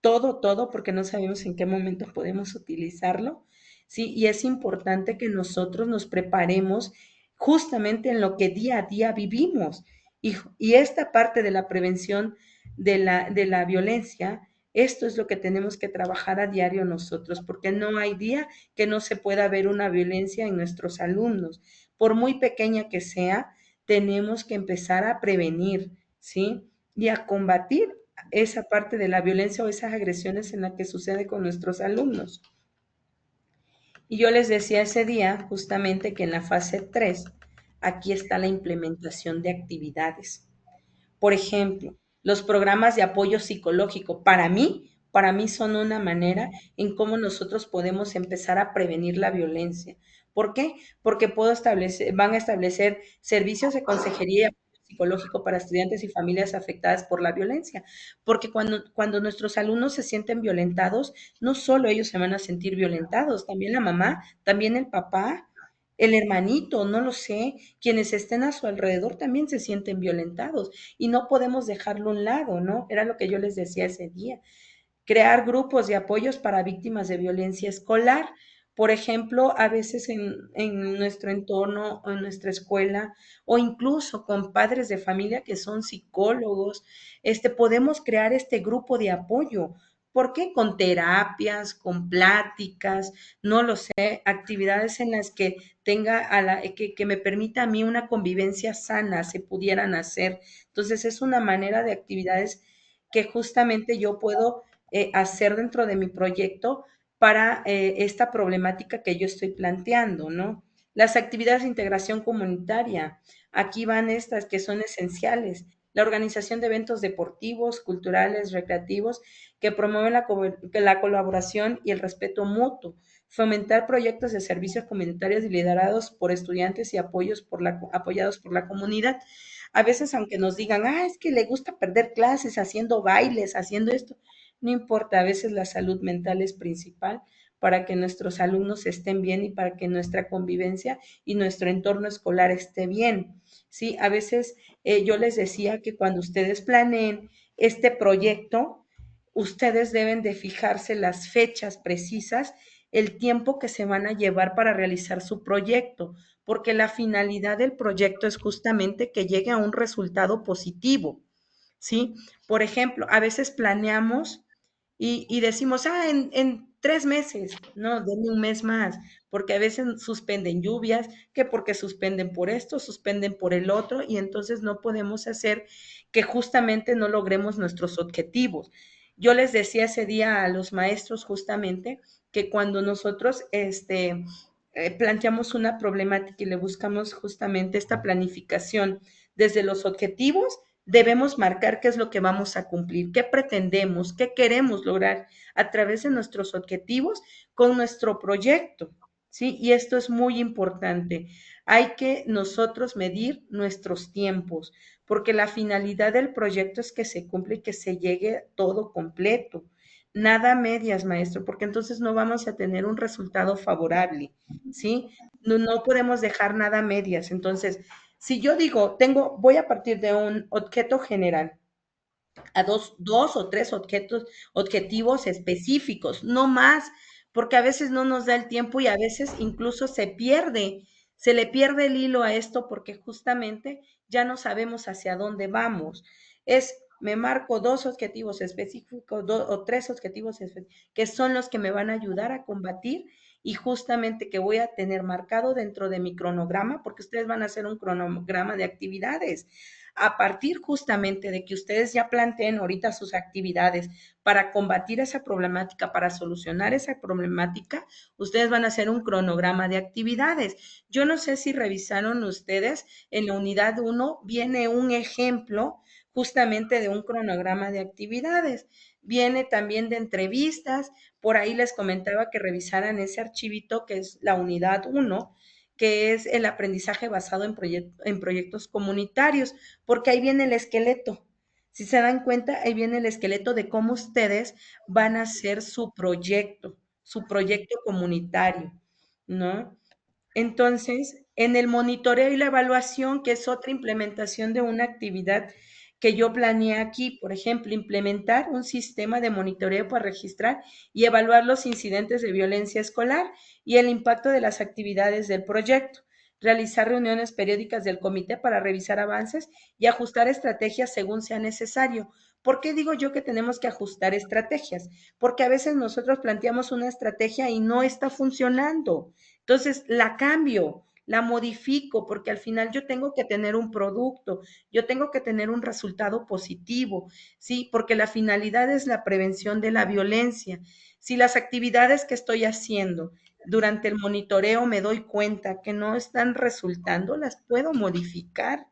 todo, porque no sabemos en qué momento podemos utilizarlo, ¿sí? Y es importante que nosotros nos preparemos justamente en lo que día a día vivimos. Y esta parte de la prevención de la violencia, esto es lo que tenemos que trabajar a diario nosotros, porque no hay día que no se pueda ver una violencia en nuestros alumnos. Por muy pequeña que sea, tenemos que empezar a prevenir, ¿sí? Y a combatir esa parte de la violencia o esas agresiones en la que sucede con nuestros alumnos. Y yo les decía ese día justamente que en la fase 3 aquí está la implementación de actividades. Por ejemplo, los programas de apoyo psicológico, para mí son una manera en cómo nosotros podemos empezar a prevenir la violencia. ¿Por qué? Porque van a establecer servicios de consejería y apoyo psicológico para estudiantes y familias afectadas por la violencia. Porque cuando nuestros alumnos se sienten violentados, no solo ellos se van a sentir violentados, también la mamá, también el papá, el hermanito, no lo sé, quienes estén a su alrededor también se sienten violentados y no podemos dejarlo a un lado, ¿no? Era lo que yo les decía ese día. Crear grupos de apoyos para víctimas de violencia escolar. Por ejemplo, a veces en nuestro entorno o en nuestra escuela o incluso con padres de familia que son psicólogos, podemos crear este grupo de apoyo. ¿Por qué? Con terapias, con pláticas, no lo sé, actividades en las que que me permita a mí una convivencia sana, se pudieran hacer. Entonces, es una manera de actividades que justamente yo puedo hacer dentro de mi proyecto para esta problemática que yo estoy planteando, ¿no? Las actividades de integración comunitaria, aquí van estas que son esenciales. La organización de eventos deportivos, culturales, recreativos, que promueven la colaboración y el respeto mutuo, fomentar proyectos de servicios comunitarios liderados por estudiantes y apoyados por la comunidad. A veces, aunque nos digan, es que le gusta perder clases haciendo bailes, haciendo esto, no importa, a veces la salud mental es principal para que nuestros alumnos estén bien y para que nuestra convivencia y nuestro entorno escolar esté bien. Sí, a veces yo les decía que cuando ustedes planeen este proyecto, ustedes deben de fijarse las fechas precisas, el tiempo que se van a llevar para realizar su proyecto, porque la finalidad del proyecto es justamente que llegue a un resultado positivo, ¿sí? Por ejemplo, a veces planeamos y decimos, en 3 meses, no, denme un mes más, porque a veces suspenden lluvias, que porque suspenden por esto, suspenden por el otro, y entonces no podemos hacer que justamente no logremos nuestros objetivos. Yo les decía ese día a los maestros justamente que cuando nosotros planteamos una problemática y le buscamos justamente esta planificación desde los objetivos, debemos marcar qué es lo que vamos a cumplir, qué pretendemos, qué queremos lograr a través de nuestros objetivos con nuestro proyecto, ¿sí? Y esto es muy importante. Hay que nosotros medir nuestros tiempos, porque la finalidad del proyecto es que se cumpla y que se llegue todo completo. Nada medias, maestro, porque entonces no vamos a tener un resultado favorable, ¿sí? No podemos dejar nada medias. Entonces, si yo digo, voy a partir de un objeto general a dos o tres objetivos específicos, no más, porque a veces no nos da el tiempo y a veces incluso se le pierde el hilo a esto porque justamente ya no sabemos hacia dónde vamos. Me marco 2 objetivos específicos o 3 objetivos que son los que me van a ayudar a combatir y justamente que voy a tener marcado dentro de mi cronograma, porque ustedes van a hacer un cronograma de actividades. A partir justamente de que ustedes ya planteen ahorita sus actividades para combatir esa problemática, para solucionar esa problemática, ustedes van a hacer un cronograma de actividades. Yo no sé si revisaron ustedes, en la unidad 1 viene un ejemplo justamente de un cronograma de actividades. Viene también de entrevistas, por ahí les comentaba que revisaran ese archivito que es la unidad 1, que es el aprendizaje basado en proyectos comunitarios, porque ahí viene el esqueleto. Si se dan cuenta, ahí viene el esqueleto de cómo ustedes van a hacer su proyecto comunitario, ¿no? Entonces, en el monitoreo y la evaluación, que es otra implementación de una actividad que yo planeé aquí, por ejemplo, implementar un sistema de monitoreo para registrar y evaluar los incidentes de violencia escolar y el impacto de las actividades del proyecto, realizar reuniones periódicas del comité para revisar avances y ajustar estrategias según sea necesario. ¿Por qué digo yo que tenemos que ajustar estrategias? Porque a veces nosotros planteamos una estrategia y no está funcionando. Entonces, la cambio, la modifico, porque al final yo tengo que tener un producto, yo tengo que tener un resultado positivo, ¿sí? Porque la finalidad es la prevención de la violencia. Si las actividades que estoy haciendo durante el monitoreo me doy cuenta que no están resultando, las puedo modificar,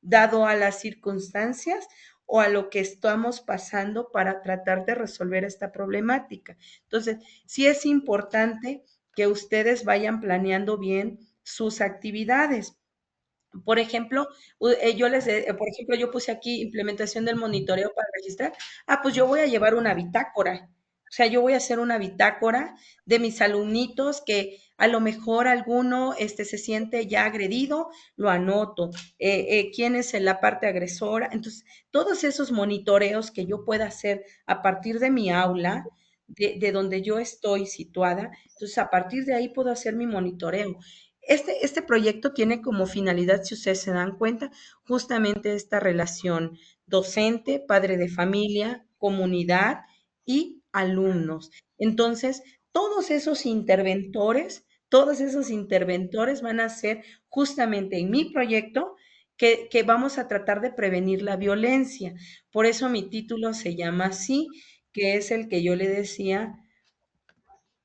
dado a las circunstancias o a lo que estamos pasando para tratar de resolver esta problemática. Entonces, sí es importante que ustedes vayan planeando bien sus actividades. Por ejemplo, por ejemplo, yo puse aquí implementación del monitoreo para registrar. Pues yo voy a llevar una bitácora. O sea, yo voy a hacer una bitácora de mis alumnitos que a lo mejor alguno se siente ya agredido, lo anoto. ¿Quién es la parte agresora? Entonces, todos esos monitoreos que yo pueda hacer a partir de mi aula, de donde yo estoy situada, entonces a partir de ahí puedo hacer mi monitoreo. Este proyecto tiene como finalidad, si ustedes se dan cuenta, justamente esta relación docente, padre de familia, comunidad y alumnos. Entonces, todos esos interventores van a ser justamente en mi proyecto que vamos a tratar de prevenir la violencia. Por eso mi título se llama así, que es el que yo le decía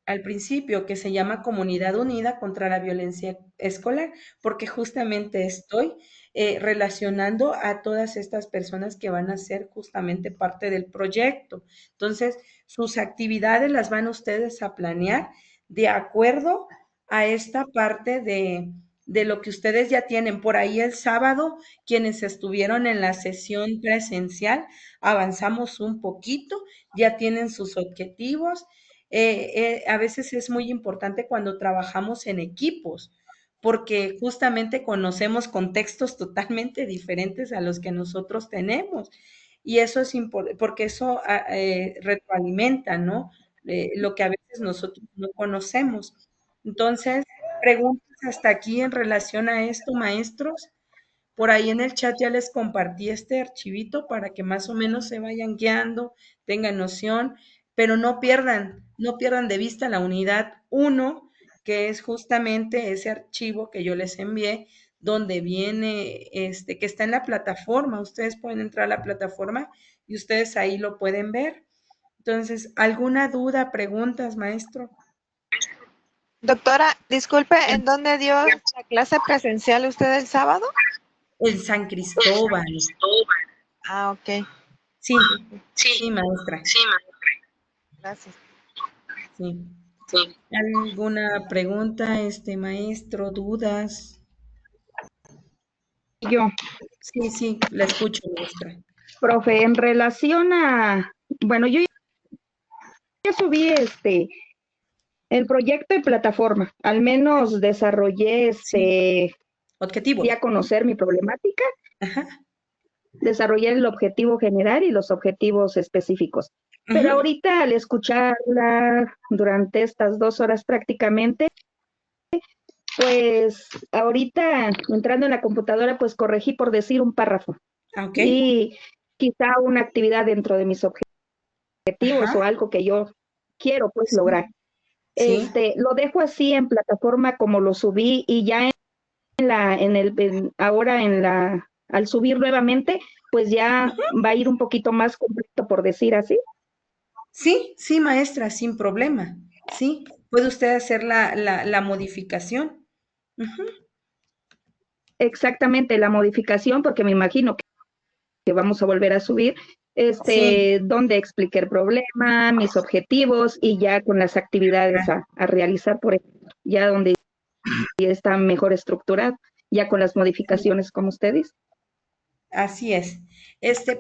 al principio, que se llama Comunidad Unida contra la Violencia Escolar, porque justamente estoy relacionando a todas estas personas que van a ser justamente parte del proyecto. Entonces, sus actividades las van ustedes a planear de acuerdo a esta parte de lo que ustedes ya tienen. Por ahí el sábado, quienes estuvieron en la sesión presencial, avanzamos un poquito, ya tienen sus objetivos. A veces es muy importante cuando trabajamos en equipos, porque justamente conocemos contextos totalmente diferentes a los que nosotros tenemos. Y eso es importante, porque eso retroalimenta, ¿no? Lo que a veces nosotros no conocemos. Entonces, preguntas hasta aquí en relación a esto, maestros. Por ahí en el chat ya les compartí este archivito para que más o menos se vayan guiando, tengan noción, pero no pierdan de vista la unidad uno, que es justamente ese archivo que yo les envié, donde viene, que está en la plataforma. Ustedes pueden entrar a la plataforma y ustedes ahí lo pueden ver. Entonces, ¿alguna duda, preguntas, maestro? Doctora, disculpe, ¿en dónde dio la clase presencial usted el sábado? En San Cristóbal. Ah, ok. Sí, sí, maestra. Gracias. Sí. ¿Alguna pregunta, maestro, dudas? Yo, Sí, sí, la escucho, maestra. profe, en relación a, bueno, yo ya subí el proyecto de plataforma, al menos desarrollé Objetivos. di a conocer mi problemática, Ajá. desarrollé el objetivo general y los objetivos específicos. Pero ahorita al escucharla durante estas 2 horas prácticamente, pues ahorita entrando en la computadora, pues corregí por decir un párrafo. Ok. Y quizá una actividad dentro de mis objetivos o algo que yo quiero pues lograr. Sí. Lo dejo así en plataforma como lo subí y ya al subir nuevamente, pues ya va a ir un poquito más completo, por decir así. Sí, sí, maestra, sin problema. Sí, puede usted hacer la modificación. Exactamente, la modificación, porque me imagino que vamos a volver a subir, Sí. donde expliqué el problema, mis objetivos y ya con las actividades a realizar, por ejemplo, ya donde ya está mejor estructurado, ya con las modificaciones como usted dice. Así es.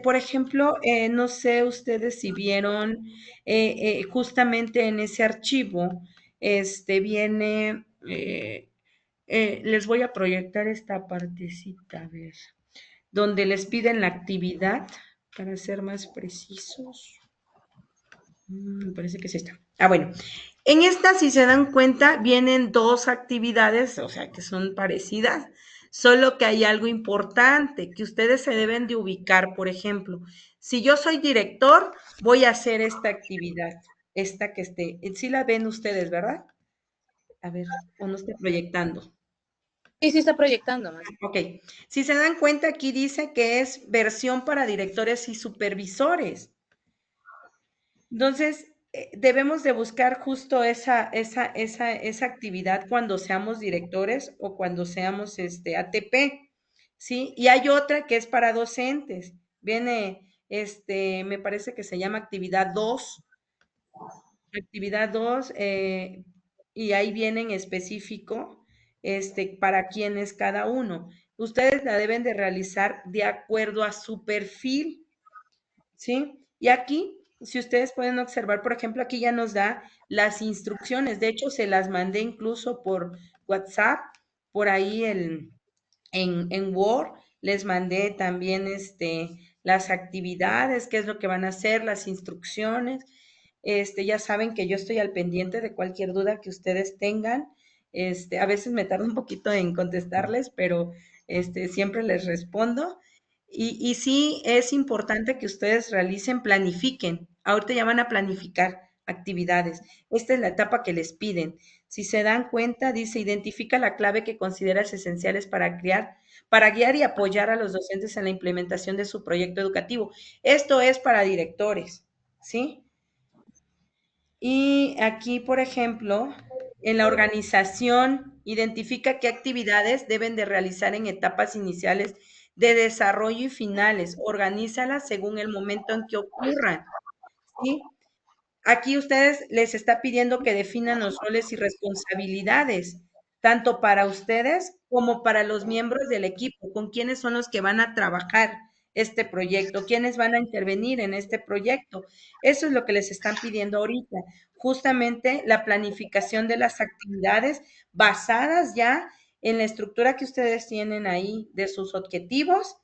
Por ejemplo, no sé ustedes si vieron justamente en ese archivo, viene, les voy a proyectar esta partecita, a ver, donde les piden la actividad, para ser más precisos. Me parece que es esta. Ah, bueno. En esta, si se dan cuenta, vienen 2 actividades, o sea, que son parecidas, solo que hay algo importante que ustedes se deben de ubicar. Por ejemplo, si yo soy director, voy a hacer esta actividad, esta que sí la ven ustedes, ¿verdad? A ver, o no estoy proyectando. Sí, sí está proyectando, maestra. Ok. Si se dan cuenta, aquí dice que es versión para directores y supervisores. Entonces, debemos de buscar justo esa actividad cuando seamos directores o cuando seamos ATP, ¿sí? Y hay otra que es para docentes. Viene, me parece que se llama actividad 2. Actividad 2, y ahí viene en específico, para quién es cada uno. Ustedes la deben de realizar de acuerdo a su perfil. ¿Sí? Y aquí, si ustedes pueden observar, por ejemplo, aquí ya nos da las instrucciones. De hecho, se las mandé incluso por WhatsApp, por ahí en Word, les mandé también las actividades, qué es lo que van a hacer, las instrucciones. Ya saben que yo estoy al pendiente de cualquier duda que ustedes tengan. A veces me tardo un poquito en contestarles, pero siempre les respondo. Y sí es importante que ustedes realicen, planifiquen. Ahorita ya van a planificar actividades. Esta es la etapa que les piden. Si se dan cuenta, dice, identifica la clave que consideras esenciales para guiar y apoyar a los docentes en la implementación de su proyecto educativo. Esto es para directores, ¿sí? Y aquí, por ejemplo, en la organización, identifica qué actividades deben de realizar en etapas iniciales de desarrollo y finales. Organízalas según el momento en que ocurran, ¿sí? aquí ustedes les está pidiendo que definan los roles y responsabilidades, tanto para ustedes como para los miembros del equipo, con quiénes son los que van a trabajar este proyecto, quiénes van a intervenir en este proyecto. Eso es lo que les están pidiendo ahorita, justamente la planificación de las actividades basadas ya en la estructura que ustedes tienen ahí de sus objetivos,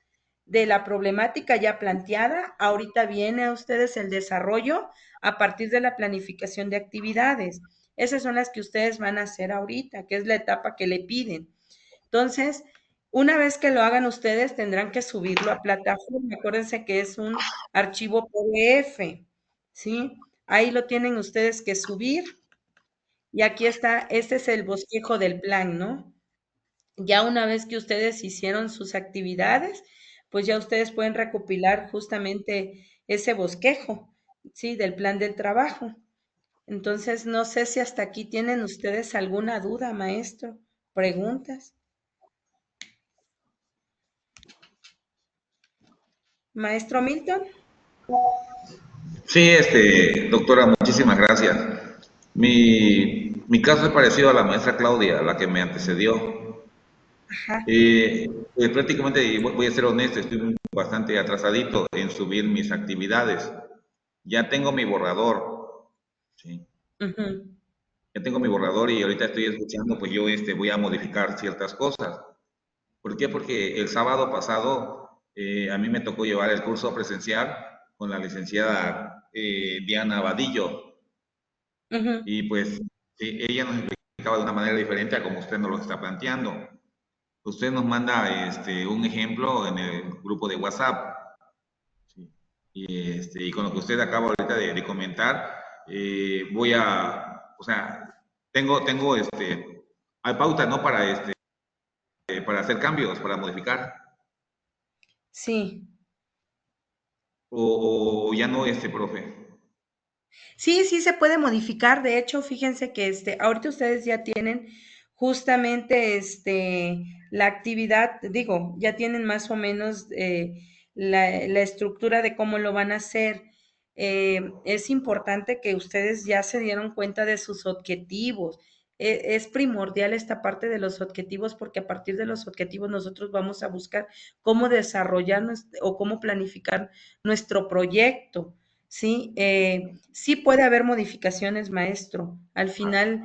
de la problemática ya planteada. Ahorita viene a ustedes el desarrollo a partir de la planificación de actividades. Esas son las que ustedes van a hacer ahorita, que es la etapa que le piden. Entonces, una vez que lo hagan ustedes, tendrán que subirlo a plataforma. Acuérdense que es un archivo PDF, ¿sí? Ahí lo tienen ustedes que subir. Y aquí está, este es el bosquejo del plan, ¿no? Ya una vez que ustedes hicieron sus actividades, pues ya ustedes pueden recopilar justamente ese bosquejo, ¿sí? Del plan del trabajo. Entonces, no sé si hasta aquí tienen ustedes alguna duda, maestro, preguntas. Maestro Milton. Sí, doctora, muchísimas gracias. Mi caso es parecido a la maestra Claudia, la que me antecedió. Ajá. Pues prácticamente, y voy a ser honesto, estoy bastante atrasadito en subir mis actividades. Ya tengo mi borrador, ¿sí? Ujú. Ya tengo mi borrador y ahorita estoy escuchando, pues yo voy a modificar ciertas cosas. ¿Por qué? Porque el sábado pasado a mí me tocó llevar el curso presencial con la licenciada Diana Vadillo. Ujú. Y pues sí, ella nos explicaba de una manera diferente a como usted nos lo está planteando. Usted nos manda un ejemplo en el grupo de WhatsApp. ¿Sí? Y con lo que usted acaba ahorita de comentar, o sea, tengo hay pauta, ¿no? Para hacer cambios, para modificar. Sí. O ya no, profe. Sí, sí se puede modificar. De hecho, fíjense que ahorita ustedes ya tienen justamente la actividad, digo, ya tienen más o menos la estructura de cómo lo van a hacer. Es importante que ustedes ya se dieron cuenta de sus objetivos. Es primordial esta parte de los objetivos porque a partir de los objetivos nosotros vamos a buscar cómo desarrollar o cómo planificar nuestro proyecto. Sí, sí puede haber modificaciones, maestro. Al final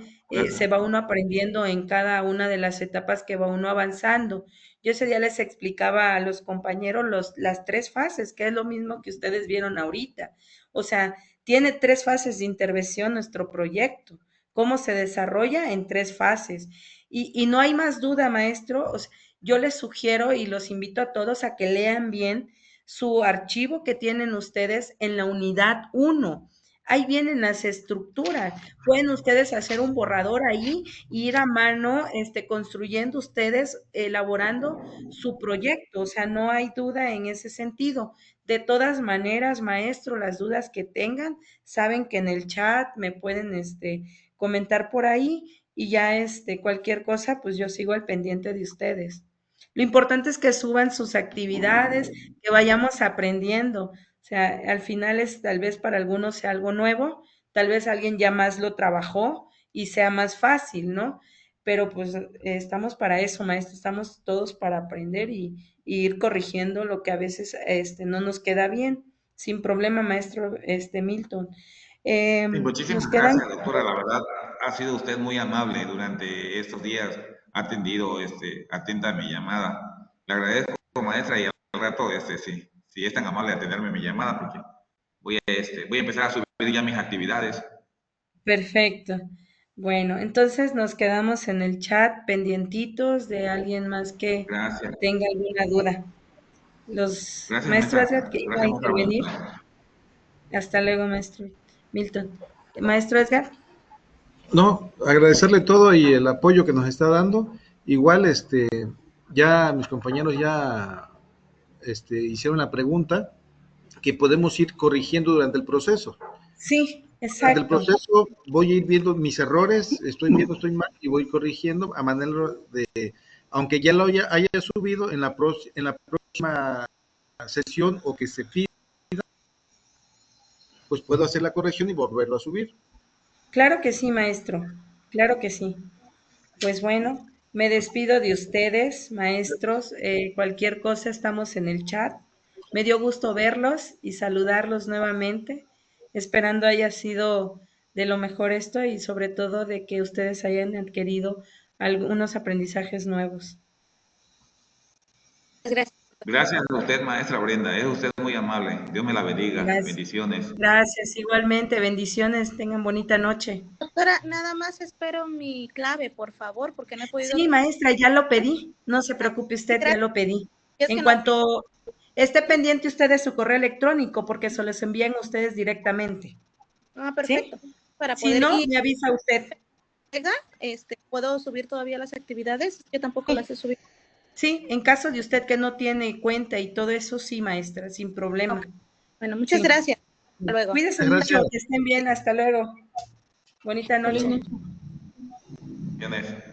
se va uno aprendiendo en cada una de las etapas que va uno avanzando. Yo ese día les explicaba a los compañeros las tres fases, que es lo mismo que ustedes vieron ahorita. O sea, tiene tres fases de intervención nuestro proyecto. ¿Cómo se desarrolla? En tres fases. Y no hay más duda, maestro. O sea, yo les sugiero y los invito a todos a que lean bien su archivo que tienen ustedes en la unidad 1. Ahí vienen las estructuras. Pueden ustedes hacer un borrador ahí e ir a mano construyendo ustedes, elaborando su proyecto. O sea, no hay duda en ese sentido. De todas maneras, maestro, las dudas que tengan, saben que en el chat me pueden comentar por ahí y ya cualquier cosa, pues yo sigo al pendiente de ustedes. Lo importante es que suban sus actividades, que vayamos aprendiendo. O sea, al final tal vez para algunos sea algo nuevo, tal vez alguien ya más lo trabajó y sea más fácil, ¿no? Pero pues estamos para eso, maestro, estamos todos para aprender y ir corrigiendo lo que a veces no nos queda bien. Sin problema, maestro Milton. Sí, Nos muchísimas quedan. gracias, doctora. La verdad, ha sido usted muy amable durante estos días. Ha atendido atenta a mi llamada. Le agradezco, maestra, y al rato, si es tan amable de atenderme mi llamada, porque voy a empezar a subir ya mis actividades. Perfecto. Bueno, entonces nos quedamos en el chat pendientitos de alguien más que Gracias. tenga alguna duda. Los Gracias, maestro maestra. Edgar que iba a Gracias por intervenir. Hasta luego, maestro Milton. Maestro Edgar. No, agradecerle todo y el apoyo que nos está dando. Igual, ya mis compañeros ya hicieron la pregunta que podemos ir corrigiendo durante el proceso. Sí, Durante el exacto. proceso voy a ir viendo mis errores, estoy mal y voy corrigiendo a manera de, aunque ya lo haya subido en la próxima sesión o que se pida, pues puedo hacer la corrección y volverlo a subir. Claro que sí, maestro, claro que sí. Pues bueno, me despido de ustedes, maestros. Cualquier cosa estamos en el chat. Me dio gusto verlos y saludarlos nuevamente, esperando haya sido de lo mejor esto y sobre todo de que ustedes hayan adquirido algunos aprendizajes nuevos. Gracias. Gracias a usted, maestra Brenda. Es usted muy amable. Dios me la bendiga. Gracias. Bendiciones. Gracias, igualmente. Bendiciones. Tengan bonita noche. Doctora, nada más espero mi clave, por favor, porque no he podido. Sí, maestra, ya lo pedí. No se preocupe usted, ya lo pedí. En cuanto esté pendiente usted de su correo electrónico, porque se los envían a ustedes directamente. Ah, perfecto. ¿Sí? Para Si poder no, ir. me avisa usted. ¿Puedo subir todavía las actividades? Yo tampoco las he subido. Sí, en caso de usted que no tiene cuenta y todo eso, sí, maestra, sin problema. Okay. Bueno, muchas gracias. Hasta luego. Cuídense mucho, que estén bien, hasta luego. Bonita noche. Bendiciones.